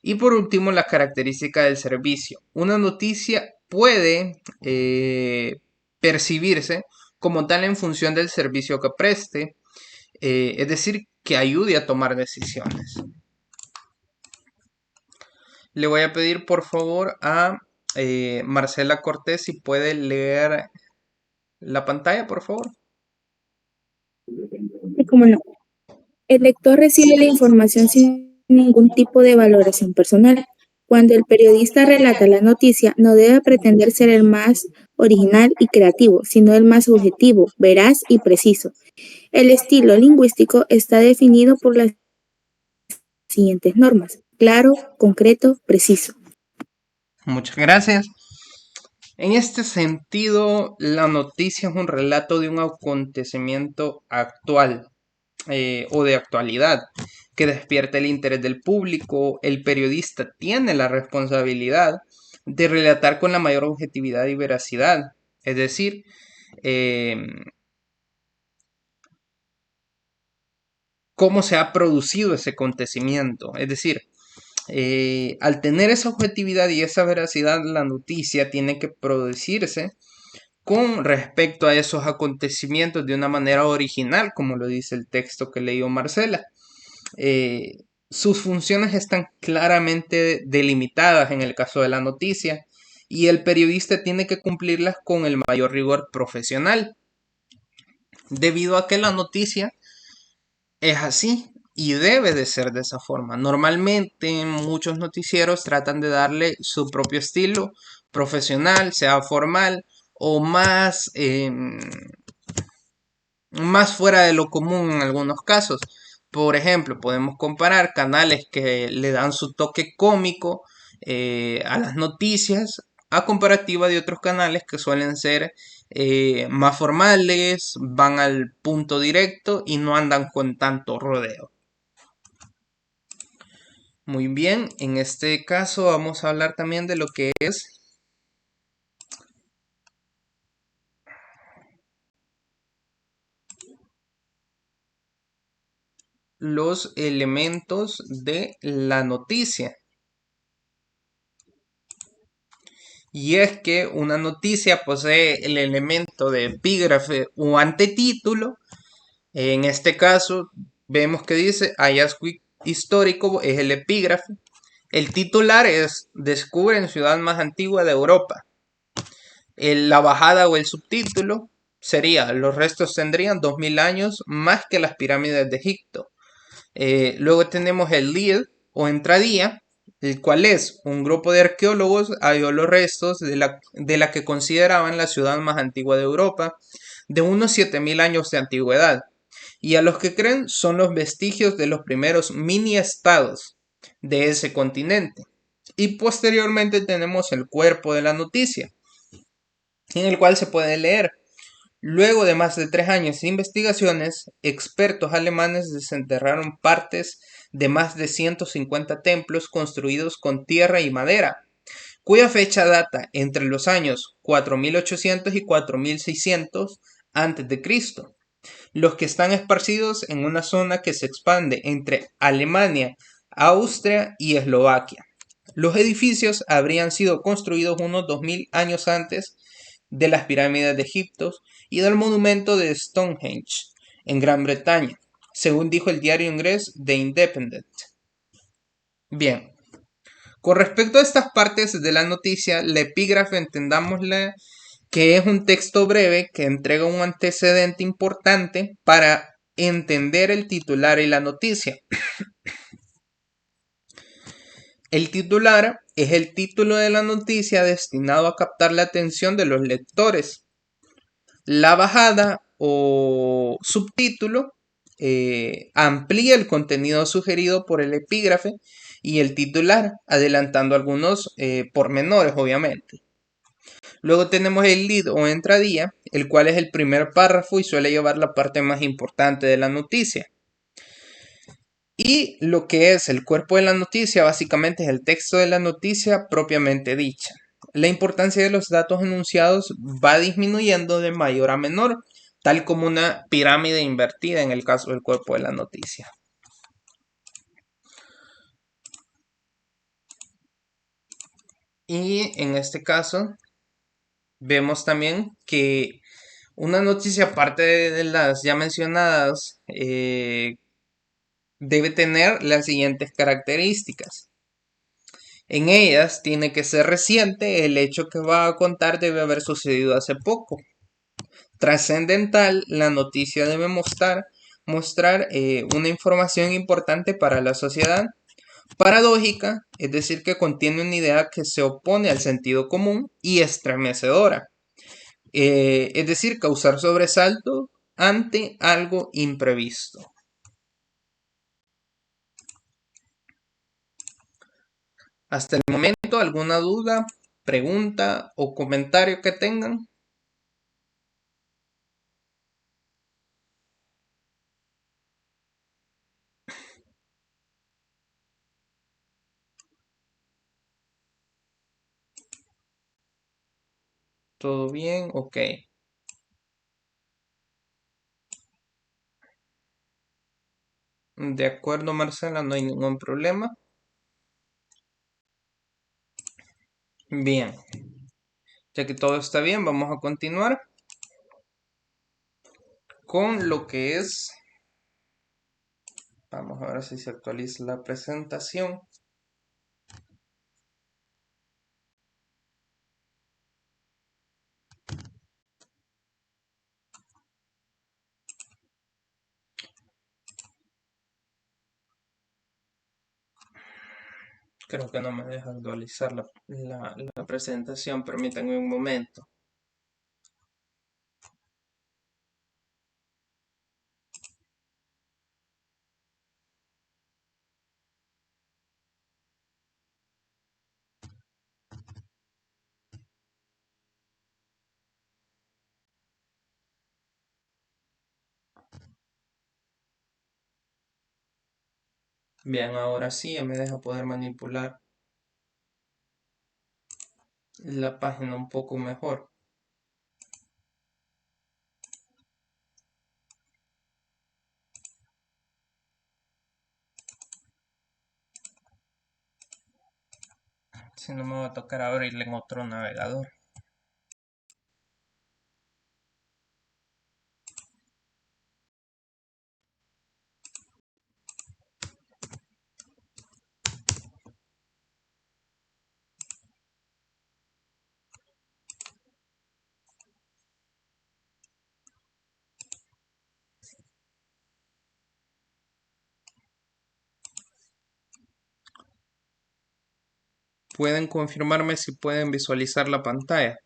Y por último, la característica del servicio. Una noticia puede percibirse como tal en función del servicio que preste, es decir, que ayude a tomar decisiones. Le voy a pedir por favor a Marcela Cortés si puede leer la pantalla, por favor. Y como no, el lector recibe la información sin ningún tipo de valoración personal. Cuando el periodista relata la noticia, no debe pretender ser el más original y creativo, sino el más objetivo, veraz y preciso. El estilo lingüístico está definido por las siguientes normas: claro, concreto, preciso. Muchas gracias. En este sentido, la noticia es un relato de un acontecimiento actual o de actualidad que despierta el interés del público. El periodista tiene la responsabilidad de relatar con la mayor objetividad y veracidad, es decir, cómo se ha producido ese acontecimiento, es decir, Al tener esa objetividad y esa veracidad, la noticia tiene que producirse con respecto a esos acontecimientos de una manera original, como lo dice el texto que leyó Marcela. Eh, Sus funciones están claramente delimitadas en el caso de la noticia y el periodista tiene que cumplirlas con el mayor rigor profesional, debido a que la noticia es así y debe de ser de esa forma. Normalmente muchos noticieros tratan de darle su propio estilo profesional, sea formal o más fuera de lo común en algunos casos. Por ejemplo, podemos comparar canales que le dan su toque cómico a las noticias a comparativa de otros canales que suelen ser más formales, van al punto directo y no andan con tanto rodeo. Muy bien, en este caso vamos a hablar también de lo que es los elementos de la noticia. Y es que una noticia posee el elemento de epígrafe o antetítulo. En este caso, vemos que dice hallazgo histórico es el epígrafe. El titular es descubren ciudad más antigua de Europa. La bajada o el subtítulo sería los restos tendrían 2000 años más que las pirámides de Egipto. Luego tenemos el lead o entradía, el cual es un grupo de arqueólogos halló los restos de la que consideraban la ciudad más antigua de Europa, de unos 7000 años de antigüedad, y a los que creen son los vestigios de los primeros mini estados de ese continente. Y posteriormente tenemos el cuerpo de la noticia, en el cual se puede leer: luego de más de 3 años de investigaciones, expertos alemanes desenterraron partes de más de 150 templos construidos con tierra y madera, cuya fecha data entre los años 4800 y 4600 a.C., los que están esparcidos en una zona que se expande entre Alemania, Austria y Eslovaquia. Los edificios habrían sido construidos unos 2000 años antes de las pirámides de Egipto y del monumento de Stonehenge en Gran Bretaña, según dijo el diario inglés The Independent. Bien, con respecto a estas partes de la noticia, la epígrafe entendámosla que es un texto breve que entrega un antecedente importante para entender el titular y la noticia. El titular es el título de la noticia destinado a captar la atención de los lectores. La bajada o subtítulo amplía el contenido sugerido por el epígrafe y el titular, adelantando algunos pormenores, obviamente. Luego tenemos el lead o entradía, el cual es el primer párrafo y suele llevar la parte más importante de la noticia. Y lo que es el cuerpo de la noticia básicamente es el texto de la noticia propiamente dicha. La importancia de los datos enunciados va disminuyendo de mayor a menor, tal como una pirámide invertida en el caso del cuerpo de la noticia. Y en este caso vemos también que una noticia, aparte de las ya mencionadas, debe tener las siguientes características. En ellas tiene que ser reciente, el hecho que va a contar debe haber sucedido hace poco. Trascendental, la noticia debe mostrar una información importante para la sociedad. Paradójica, es decir, que contiene una idea que se opone al sentido común. Y estremecedora, es decir, causar sobresalto ante algo imprevisto. Hasta el momento, ¿alguna duda, pregunta o comentario que tengan? ¿Todo bien? Ok. De acuerdo, Marcela, no hay ningún problema. Bien, ya que todo está bien, vamos a continuar con lo que es... Vamos a ver si se actualiza la presentación. Creo que no me deja actualizar la presentación. Permítanme un momento. Bien, ahora sí ya me deja poder manipular la página un poco mejor. Si no me va a tocar abrirle en otro navegador. ¿Pueden confirmarme si pueden visualizar la pantalla?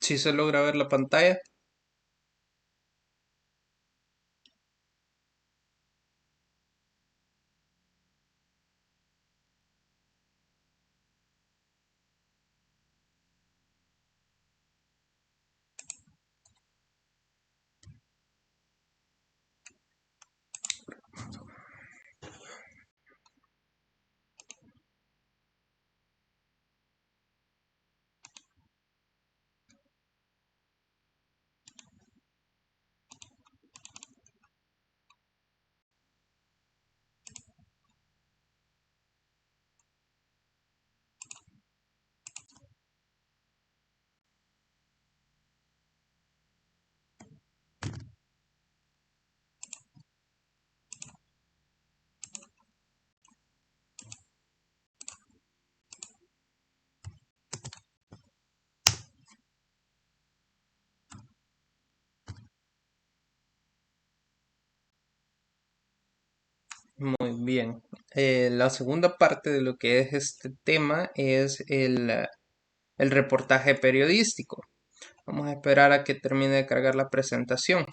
Si se logra ver la pantalla. Muy bien. La segunda parte de lo que es este tema es el reportaje periodístico. Vamos a esperar a que termine de cargar la presentación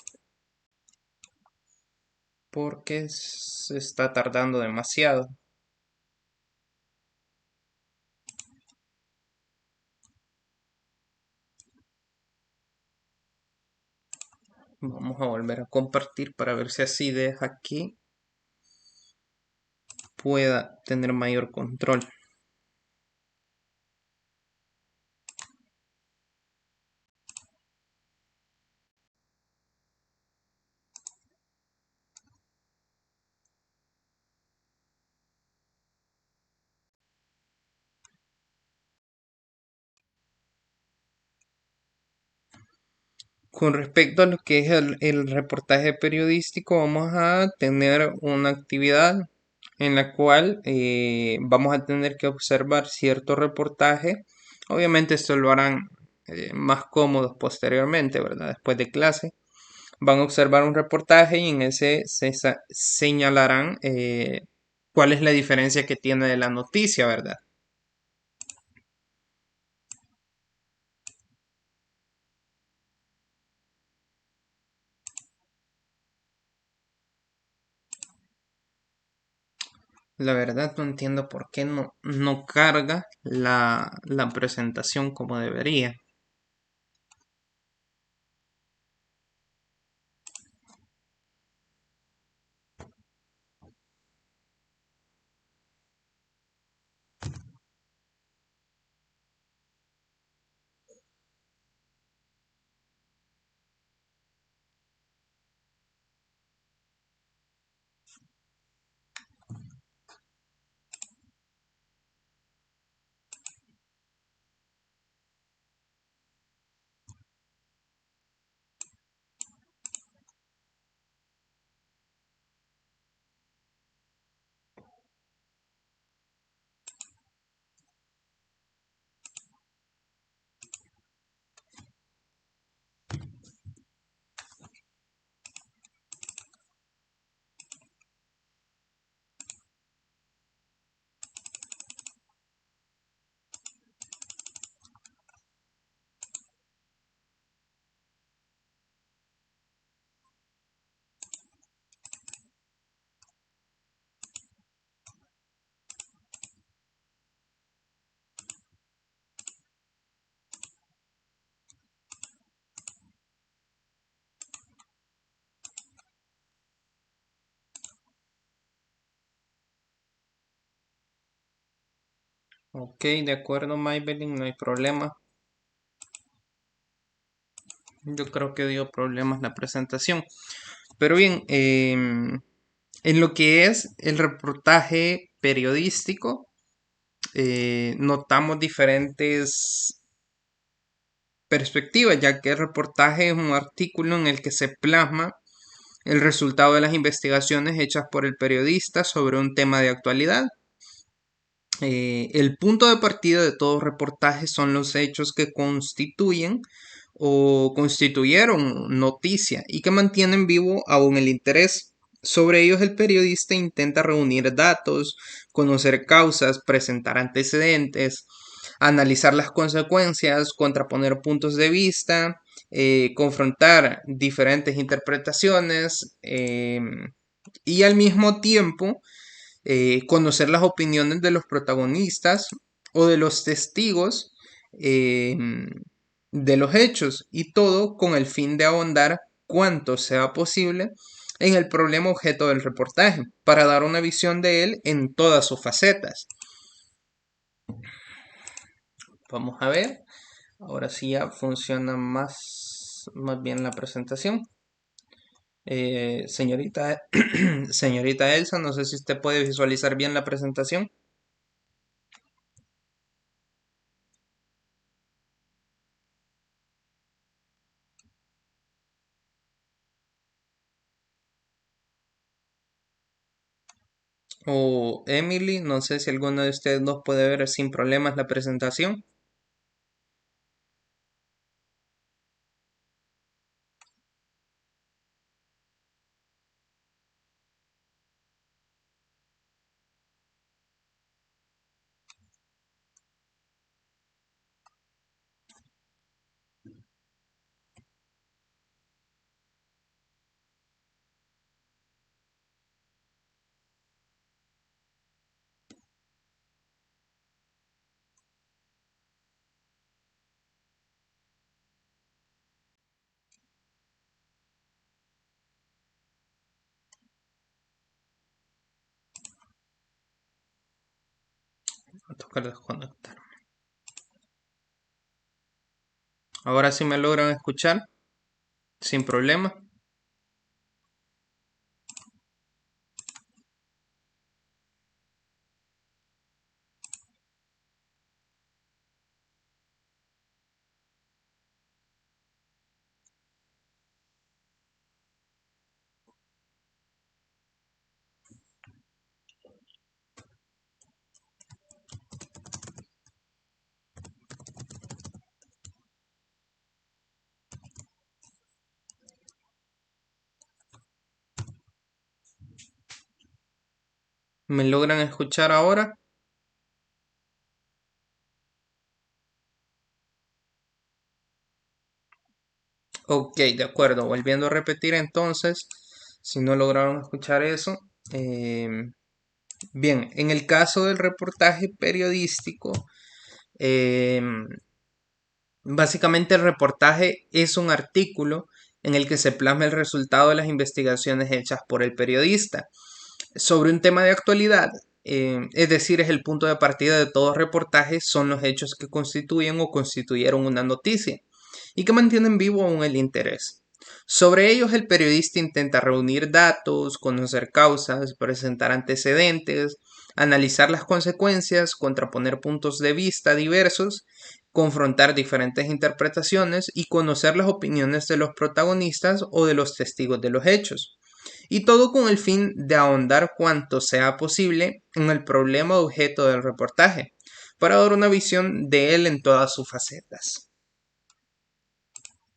porque se está tardando demasiado. Vamos a volver a compartir para ver si así deja que pueda tener mayor control. Con respecto a lo que es el reportaje periodístico, vamos a tener una actividad en la cual vamos a tener que observar cierto reportaje Obviamente esto lo harán más cómodos posteriormente, ¿verdad? Después de clase. Van a observar un reportaje y en ese señalarán cuál es la diferencia que tiene de la noticia, ¿verdad? La verdad no entiendo por qué no carga la presentación como debería. Ok, de acuerdo, Maybelline, no hay problema. Yo creo que dio problemas la presentación. Pero bien, en lo que es el reportaje periodístico, notamos diferentes perspectivas, ya que el reportaje es un artículo en el que se plasma el resultado de las investigaciones hechas por el periodista sobre un tema de actualidad. El punto de partida de todo reportaje son los hechos que constituyen o constituyeron noticia y que mantienen vivo aún el interés. Sobre ellos el periodista intenta reunir datos, conocer causas, presentar antecedentes, analizar las consecuencias, contraponer puntos de vista, confrontar diferentes interpretaciones y al mismo tiempo conocer las opiniones de los protagonistas o de los testigos eh, de los hechos y todo con el fin de ahondar cuanto sea posible en el problema objeto del reportaje para dar una visión de él en todas sus facetas. Vamos a ver, ahora sí ya funciona más bien la presentación. Señorita, señorita Elsa, no sé si usted puede visualizar bien la presentación. O Emily, no sé si alguno de ustedes dos puede ver sin problemas la presentación. Voy a tocar desconectar. Ahora sí me logran escuchar sin problema. ¿Me logran escuchar ahora? Ok, de acuerdo. Volviendo a repetir entonces, si no lograron escuchar eso. Bien, en el caso del reportaje periodístico, em, básicamente el reportaje es un artículo en el que se plasma el resultado de las investigaciones hechas por el periodista sobre un tema de actualidad. Es decir, es el punto de partida de todo reportaje, son los hechos que constituyen o constituyeron una noticia y que mantienen vivo aún el interés. Sobre ellos el periodista intenta reunir datos, conocer causas, presentar antecedentes, analizar las consecuencias, contraponer puntos de vista diversos, confrontar diferentes interpretaciones y conocer las opiniones de los protagonistas o de los testigos de los hechos. Y todo con el fin de ahondar cuanto sea posible en el problema objeto del reportaje, para dar una visión de él en todas sus facetas.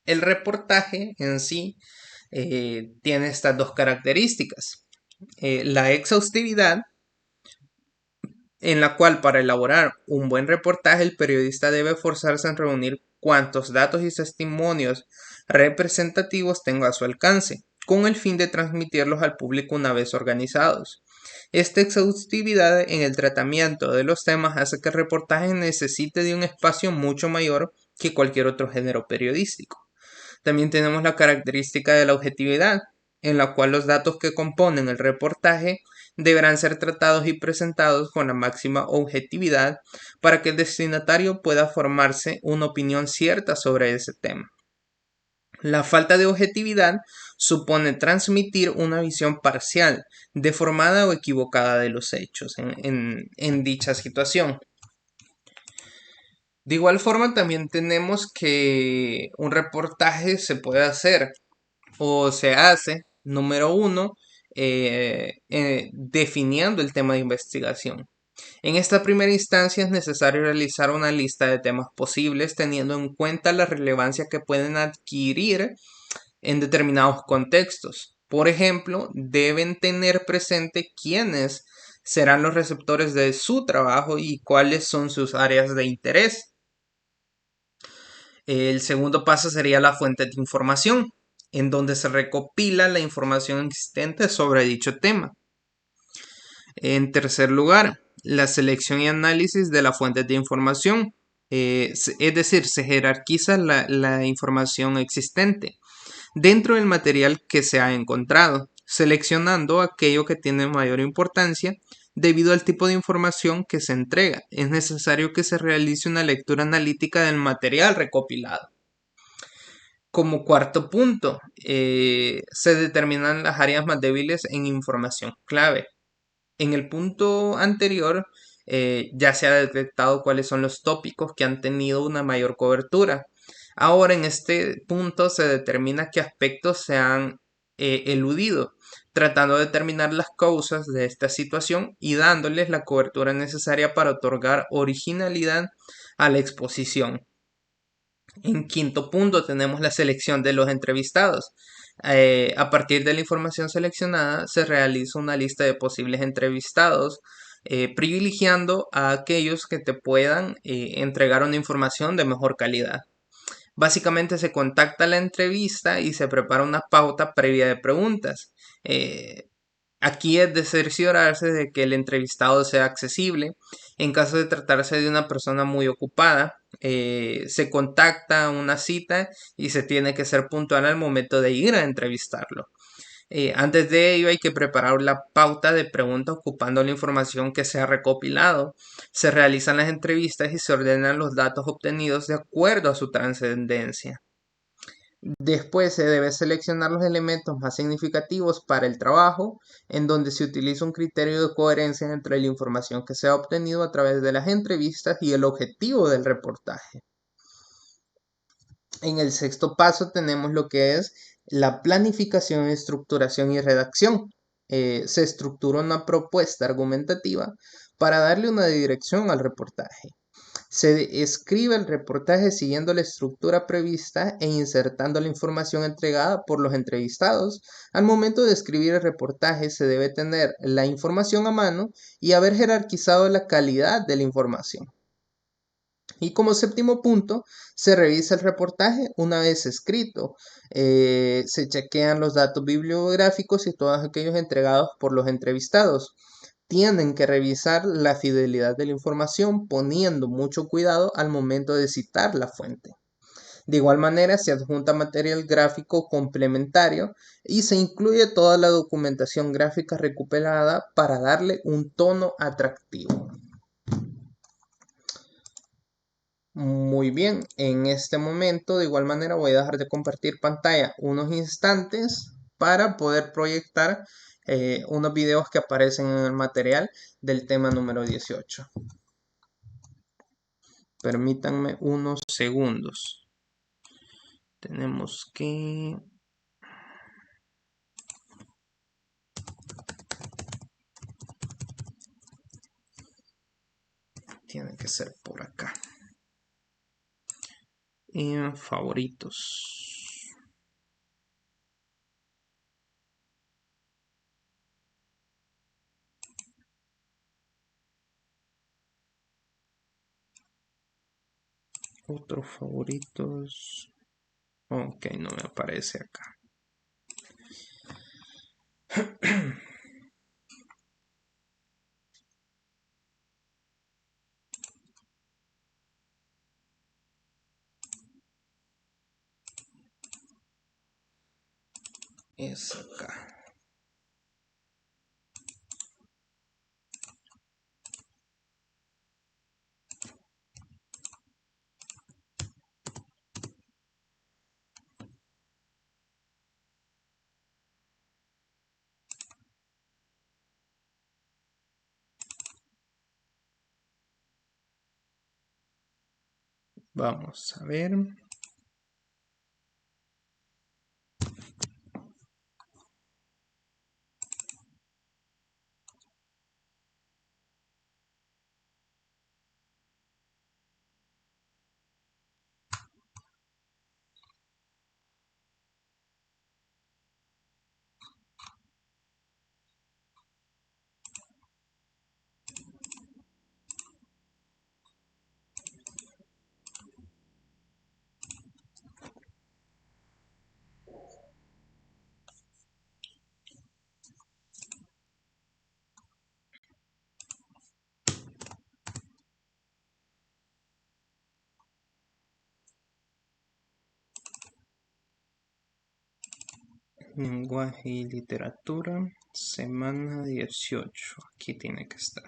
El reportaje en sí tiene estas dos características. La exhaustividad, en la cual para elaborar un buen reportaje el periodista debe esforzarse en reunir cuantos datos y testimonios representativos tenga a su alcance, con el fin de transmitirlos al público una vez organizados. Esta exhaustividad en el tratamiento de los temas hace que el reportaje necesite de un espacio mucho mayor que cualquier otro género periodístico. También tenemos la característica de la objetividad, en la cual los datos que componen el reportaje deberán ser tratados y presentados con la máxima objetividad para que el destinatario pueda formarse una opinión cierta sobre ese tema. La falta de objetividad supone transmitir una visión parcial, deformada o equivocada de los hechos en dicha situación. De igual forma, también tenemos que un reportaje se puede hacer o se hace, número uno, definiendo el tema de investigación. En esta primera instancia es necesario realizar una lista de temas posibles teniendo en cuenta la relevancia que pueden adquirir en determinados contextos. Por ejemplo, deben tener presente quiénes serán los receptores de su trabajo y cuáles son sus áreas de interés. El segundo paso sería la fuente de información, en donde se recopila la información existente sobre dicho tema. En tercer lugar, la selección y análisis de la fuente de información, es decir, se jerarquiza la información existente dentro del material que se ha encontrado, seleccionando aquello que tiene mayor importancia debido al tipo de información que se entrega. Es necesario que se realice una lectura analítica del material recopilado. Como cuarto punto, se determinan las áreas más débiles en información clave. En el punto anterior ya se ha detectado cuáles son los tópicos que han tenido una mayor cobertura. Ahora en este punto se determina qué aspectos se han eludido, tratando de determinar las causas de esta situación y dándoles la cobertura necesaria para otorgar originalidad a la exposición. En quinto punto tenemos la selección de los entrevistados. A partir de la información seleccionada se realiza una lista de posibles entrevistados, privilegiando a aquellos que te puedan entregar una información de mejor calidad. Básicamente se contacta la entrevista y se prepara una pauta previa de preguntas. Aquí es de cerciorarse de que el entrevistado sea accesible. En caso de tratarse de una persona muy ocupada, se contacta una cita y se tiene que ser puntual al momento de ir a entrevistarlo. Antes de ello hay que preparar la pauta de preguntas ocupando la información que se ha recopilado. Se realizan las entrevistas y se ordenan los datos obtenidos de acuerdo a su trascendencia. Después se debe seleccionar los elementos más significativos para el trabajo, en donde se utiliza un criterio de coherencia entre la información que se ha obtenido a través de las entrevistas y el objetivo del reportaje. En el sexto paso tenemos lo que es la planificación, estructuración y redacción. Se estructura una propuesta argumentativa para darle una dirección al reportaje. Se escribe el reportaje siguiendo la estructura prevista e insertando la información entregada por los entrevistados. Al momento de escribir el reportaje se debe tener la información a mano y haber jerarquizado la calidad de la información. Y como séptimo punto, se revisa el reportaje una vez escrito. Se chequean los datos bibliográficos y todos aquellos entregados por los entrevistados. Tienen que revisar la fidelidad de la información poniendo mucho cuidado al momento de citar la fuente. De igual manera, se adjunta material gráfico complementario y se incluye toda la documentación gráfica recopilada para darle un tono atractivo. Muy bien, en este momento de igual manera voy a dejar de compartir pantalla unos instantes para poder proyectar unos videos que aparecen en el material del tema número 18. Permítanme unos segundos. Tenemos que... Tiene que ser por acá. En favoritos. Otros favoritos. Ok, no me aparece acá. Es acá. Vamos a ver. Lenguaje y literatura, semana 18. Aquí tiene que estar.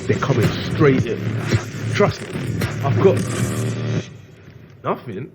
They're coming straight in. Trust me, I've got nothing.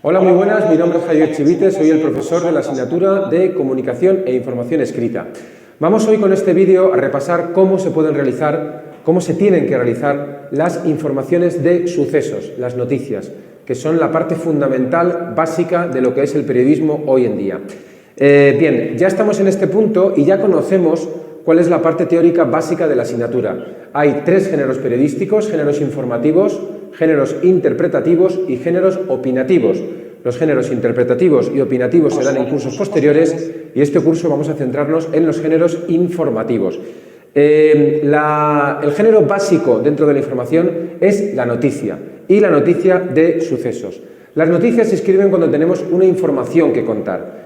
Hola, muy buenas, mi nombre es Javier Chivite, soy el profesor de la asignatura de Comunicación e Información Escrita. Vamos hoy con este vídeo a repasar cómo se tienen que realizar las informaciones de sucesos, las noticias, que son la parte fundamental, básica de lo que es el periodismo hoy en día. Bien, ya estamos en este punto y ya conocemos cuál es la parte teórica básica de la asignatura. Hay tres géneros periodísticos: géneros informativos, géneros interpretativos y géneros opinativos. Los géneros interpretativos y opinativos se dan en cursos posteriores y este curso vamos a centrarnos en los géneros informativos. El género básico dentro de la información es la noticia y la noticia de sucesos. Las noticias se escriben cuando tenemos una información que contar.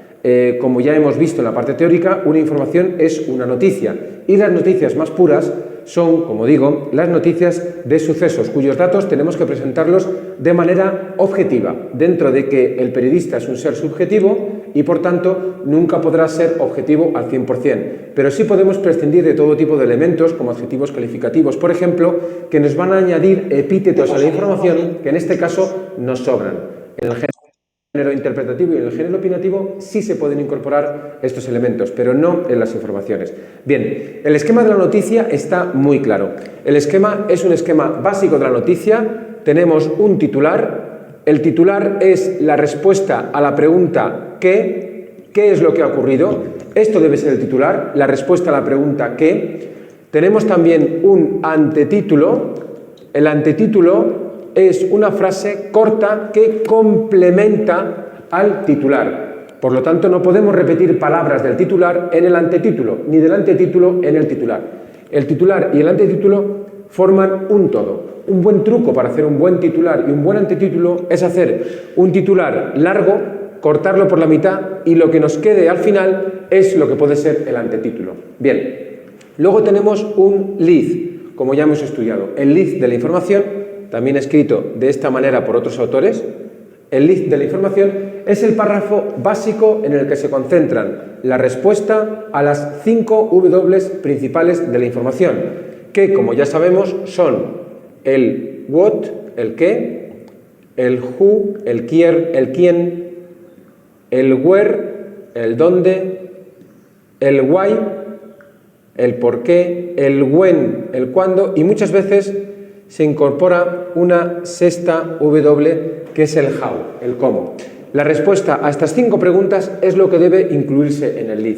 Como ya hemos visto en la parte teórica, una información es una noticia y las noticias más puras son, como digo, las noticias de sucesos, cuyos datos tenemos que presentarlos de manera objetiva, dentro de que el periodista es un ser subjetivo y, por tanto, nunca podrá ser objetivo al 100%. Pero sí podemos prescindir de todo tipo de elementos, como adjetivos calificativos, por ejemplo, que nos van a añadir epítetos a la información que en este caso nos sobran. En el género interpretativo y en el género opinativo sí se pueden incorporar estos elementos, pero no en las informaciones. Bien, el esquema de la noticia está muy claro. El esquema es un esquema básico de la noticia. Tenemos un titular. El titular es la respuesta a la pregunta ¿qué? ¿Qué es lo que ha ocurrido? Esto debe ser el titular, la respuesta a la pregunta ¿qué? Tenemos también un antetítulo. El antetítulo es una frase corta que complementa al titular. Por lo tanto, no podemos repetir palabras del titular en el antetítulo, ni del antetítulo en el titular. El titular y el antetítulo forman un todo. Un buen truco para hacer un buen titular y un buen antetítulo es hacer un titular largo, cortarlo por la mitad y lo que nos quede al final es lo que puede ser el antetítulo. Bien, luego tenemos un lead, como ya hemos estudiado. El lead de la información, también escrito de esta manera por otros autores. El lead de la información es el párrafo básico en el que se concentran la respuesta a las 5 W principales de la información, que, como ya sabemos, son el what, el qué, el who, el quién, el where, el dónde, el why, el por qué, el when, el cuándo, y muchas veces se incorpora una sexta W que es el how, el cómo. La respuesta a estas 5 preguntas es lo que debe incluirse en el lead.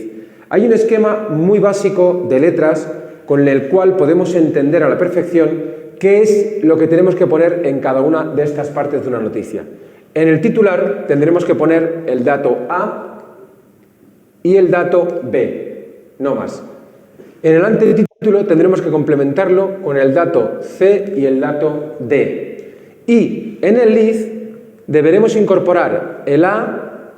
Hay un esquema muy básico de letras con el cual podemos entender a la perfección qué es lo que tenemos que poner en cada una de estas partes de una noticia. En el titular tendremos que poner el dato A y el dato B, no más. En el antetítulo tendremos que complementarlo con el dato C y el dato D. Y en el lead deberemos incorporar el A,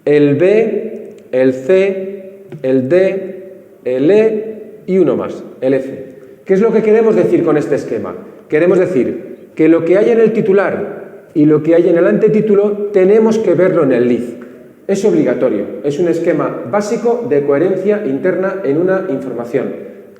el B, el C, el D, el E y uno más, el F. ¿Qué es lo que queremos decir con este esquema? Queremos decir que lo que hay en el titular y lo que hay en el antetítulo tenemos que verlo en el lead. Es obligatorio, es un esquema básico de coherencia interna en una información,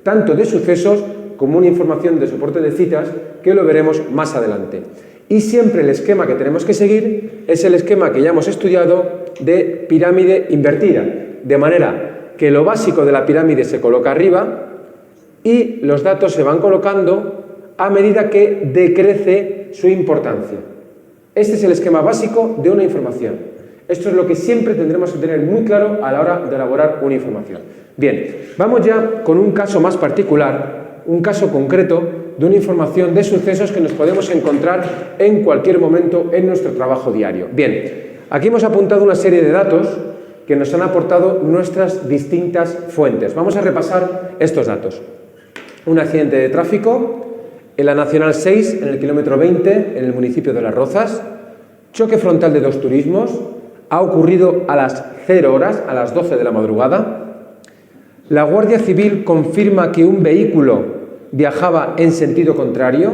tanto de sucesos como una información de soporte de citas, que lo veremos más adelante. Y siempre el esquema que tenemos que seguir es el esquema que ya hemos estudiado de pirámide invertida, de manera que lo básico de la pirámide se coloca arriba y los datos se van colocando a medida que decrece su importancia. Este es el esquema básico de una información. Esto es lo que siempre tendremos que tener muy claro a la hora de elaborar una información. Bien, vamos ya con un caso más particular, un caso concreto de una información de sucesos que nos podemos encontrar en cualquier momento en nuestro trabajo diario. Bien, aquí hemos apuntado una serie de datos que nos han aportado nuestras distintas fuentes. Vamos a repasar estos datos. Un accidente de tráfico en la Nacional 6, en el kilómetro 20, en el municipio de Las Rozas. Choque frontal de 2 turismos. Ha ocurrido a las 0 horas, a las 12 de la madrugada. La Guardia Civil confirma que un vehículo viajaba en sentido contrario.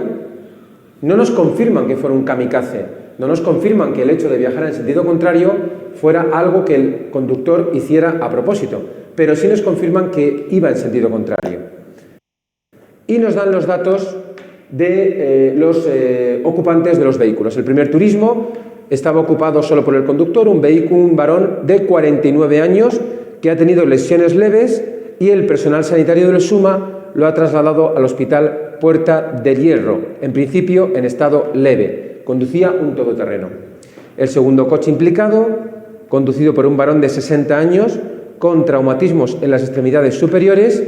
No nos confirman que fuera un kamikaze, no nos confirman que el hecho de viajar en sentido contrario fuera algo que el conductor hiciera a propósito, pero sí nos confirman que iba en sentido contrario. Y nos dan los datos de los ocupantes de los vehículos. El primer turismo estaba ocupado solo por el conductor, un varón de 49 años que ha tenido lesiones leves y el personal sanitario del SUMA lo ha trasladado al hospital Puerta del Hierro, en principio en estado leve. Conducía un todoterreno. El segundo coche implicado, conducido por un varón de 60 años con traumatismos en las extremidades superiores,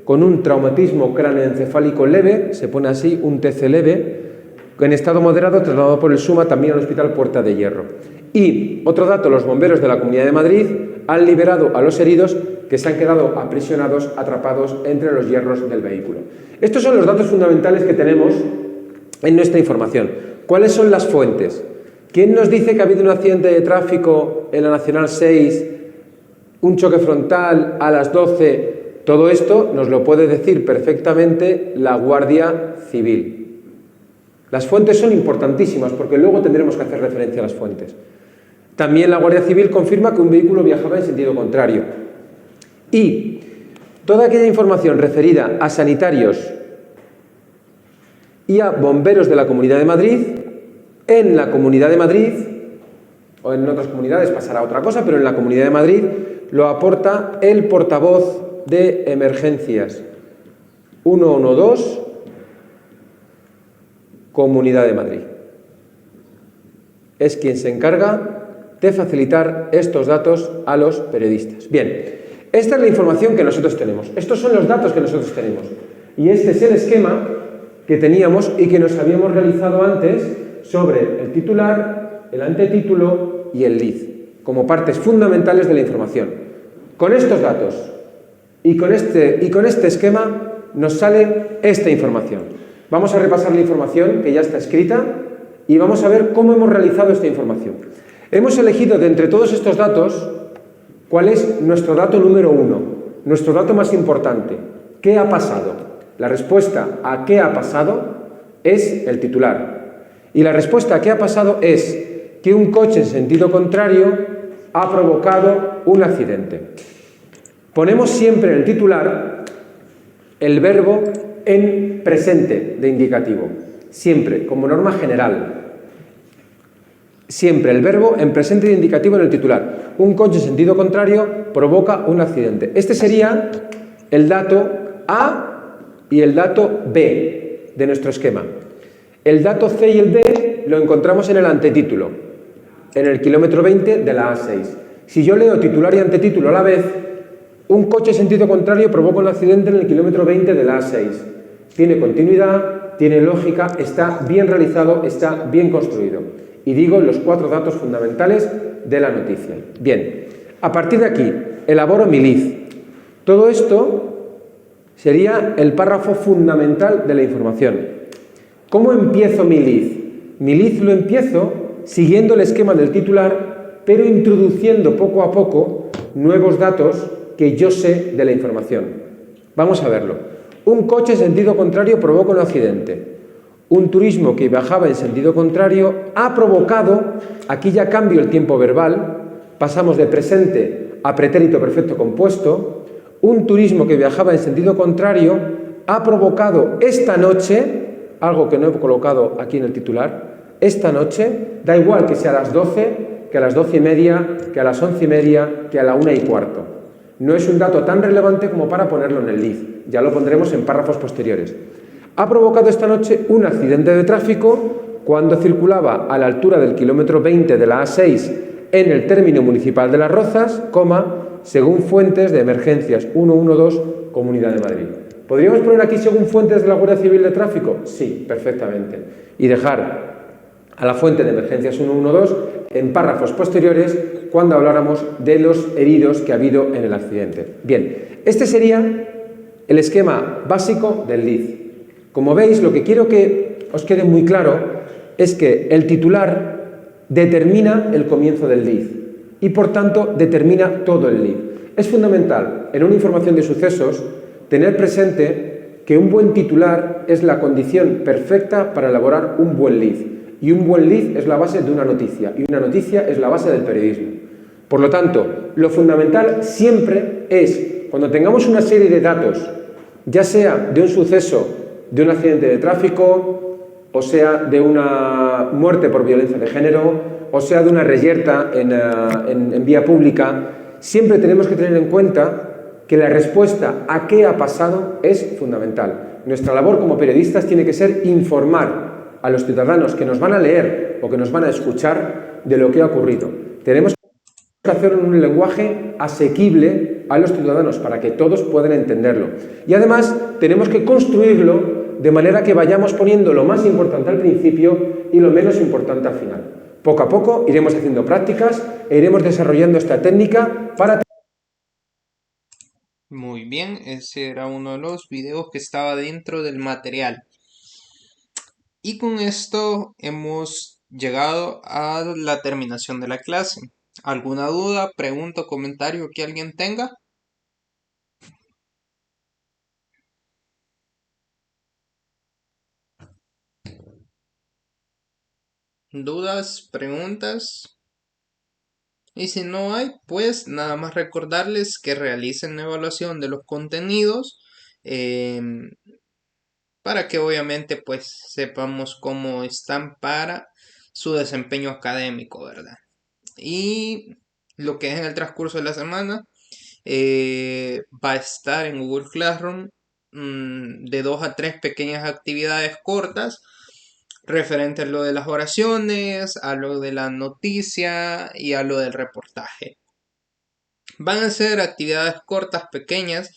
con un traumatismo cráneoencefálico leve, se pone así, un TC leve, en estado moderado, trasladado por el SUMA también al Hospital Puerta de Hierro. Y, otro dato, los bomberos de la Comunidad de Madrid han liberado a los heridos que se han quedado aprisionados, atrapados entre los hierros del vehículo. Estos son los datos fundamentales que tenemos en nuestra información. ¿Cuáles son las fuentes? ¿Quién nos dice que ha habido un accidente de tráfico en la Nacional 6, un choque frontal a las 12? Todo esto nos lo puede decir perfectamente la Guardia Civil. Las fuentes son importantísimas porque luego tendremos que hacer referencia a las fuentes. También la Guardia Civil confirma que un vehículo viajaba en sentido contrario. Y toda aquella información referida a sanitarios y a bomberos de la Comunidad de Madrid, en la Comunidad de Madrid, o en otras comunidades pasará otra cosa, pero en la Comunidad de Madrid lo aporta el portavoz de emergencias 112, Comunidad de Madrid. Es quien se encarga de facilitar estos datos a los periodistas. Bien, esta es la información que nosotros tenemos. Estos son los datos que nosotros tenemos. Y este es el esquema que teníamos y que nos habíamos realizado antes sobre el titular, el antetítulo y el lead, como partes fundamentales de la información. Con estos datos y con este esquema nos sale esta información. Vamos a repasar la información que ya está escrita y vamos a ver cómo hemos realizado esta información. Hemos elegido de entre todos estos datos cuál es nuestro dato número 1, nuestro dato más importante. ¿Qué ha pasado? La respuesta a ¿qué ha pasado? Es el titular. Y la respuesta a ¿qué ha pasado? Es que un coche en sentido contrario ha provocado un accidente. Ponemos siempre en el titular el verbo en presente de indicativo. Siempre, como norma general. Siempre el verbo en presente de indicativo en el titular. Un coche en sentido contrario provoca un accidente. Este sería el dato A y el dato B de nuestro esquema. El dato C y el D lo encontramos en el antetítulo, en el kilómetro 20 de la A6. Si yo leo titular y antetítulo a la vez, un coche en sentido contrario provoca un accidente en el kilómetro 20 de la A6. Tiene continuidad, tiene lógica, está bien realizado, está bien construido. Y digo los 4 datos fundamentales de la noticia. Bien, a partir de aquí, elaboro mi lead. Todo esto sería el párrafo fundamental de la información. ¿Cómo empiezo mi lead? Mi lead lo empiezo siguiendo el esquema del titular, pero introduciendo poco a poco nuevos datos que yo sé de la información. Vamos a verlo. Un coche en sentido contrario provoca un accidente. Un turismo que viajaba en sentido contrario ha provocado, aquí ya cambio el tiempo verbal, pasamos de presente a pretérito perfecto compuesto, un turismo que viajaba en sentido contrario ha provocado esta noche, algo que no he colocado aquí en el titular, esta noche, da igual que sea a las 12, que a las 12:30, que a las 11:30, que a la 1:15. No es un dato tan relevante como para ponerlo en el lead, ya lo pondremos en párrafos posteriores. Ha provocado esta noche un accidente de tráfico cuando circulaba a la altura del kilómetro 20 de la A6 en el término municipal de Las Rozas, según fuentes de emergencias 112, Comunidad de Madrid. ¿Podríamos poner aquí según fuentes de la Guardia Civil de Tráfico? Sí, perfectamente. Y dejar a la fuente de emergencias 112 en párrafos posteriores cuando habláramos de los heridos que ha habido en el accidente. Bien, este sería el esquema básico del lead. Como veis, lo que quiero que os quede muy claro es que el titular determina el comienzo del lead y, por tanto, determina todo el lead. Es fundamental, en una información de sucesos, tener presente que un buen titular es la condición perfecta para elaborar un buen lead. Y un buen lead es la base de una noticia, y una noticia es la base del periodismo. Por lo tanto, lo fundamental siempre es, cuando tengamos una serie de datos, ya sea de un suceso, de un accidente de tráfico, o sea de una muerte por violencia de género, o sea de una reyerta en vía pública, siempre tenemos que tener en cuenta que la respuesta a qué ha pasado es fundamental. Nuestra labor como periodistas tiene que ser informar a los ciudadanos que nos van a leer o que nos van a escuchar de lo que ha ocurrido. Tenemos que hacerlo en un lenguaje asequible a los ciudadanos para que todos puedan entenderlo. Y además tenemos que construirlo de manera que vayamos poniendo lo más importante al principio y lo menos importante al final. Poco a poco iremos haciendo prácticas e iremos desarrollando esta técnica para... Muy bien, ese era uno de los videos que estaba dentro del material. Y con esto hemos llegado a la terminación de la clase. ¿Alguna duda, pregunta o comentario que alguien tenga? ¿Dudas, preguntas? Y si no hay, pues nada más recordarles que realicen la evaluación de los contenidos para que obviamente pues sepamos cómo están para su desempeño académico, ¿verdad? Y lo que es en el transcurso de la semana va a estar en Google Classroom de 2 a 3 pequeñas actividades cortas referente a lo de las oraciones, a lo de la noticia y a lo del reportaje. Van a ser actividades cortas, pequeñas,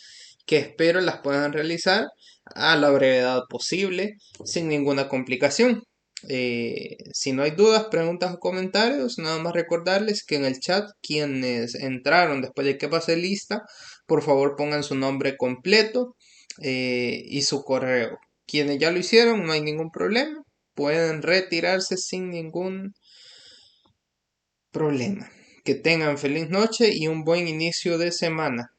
que espero las puedan realizar a la brevedad posible, sin ninguna complicación. Si no hay dudas, preguntas o comentarios, nada más recordarles que en el chat, quienes entraron después de que pase lista, por favor pongan su nombre completo y su correo. Quienes ya lo hicieron, no hay ningún problema, pueden retirarse sin ningún problema. Que tengan feliz noche y un buen inicio de semana.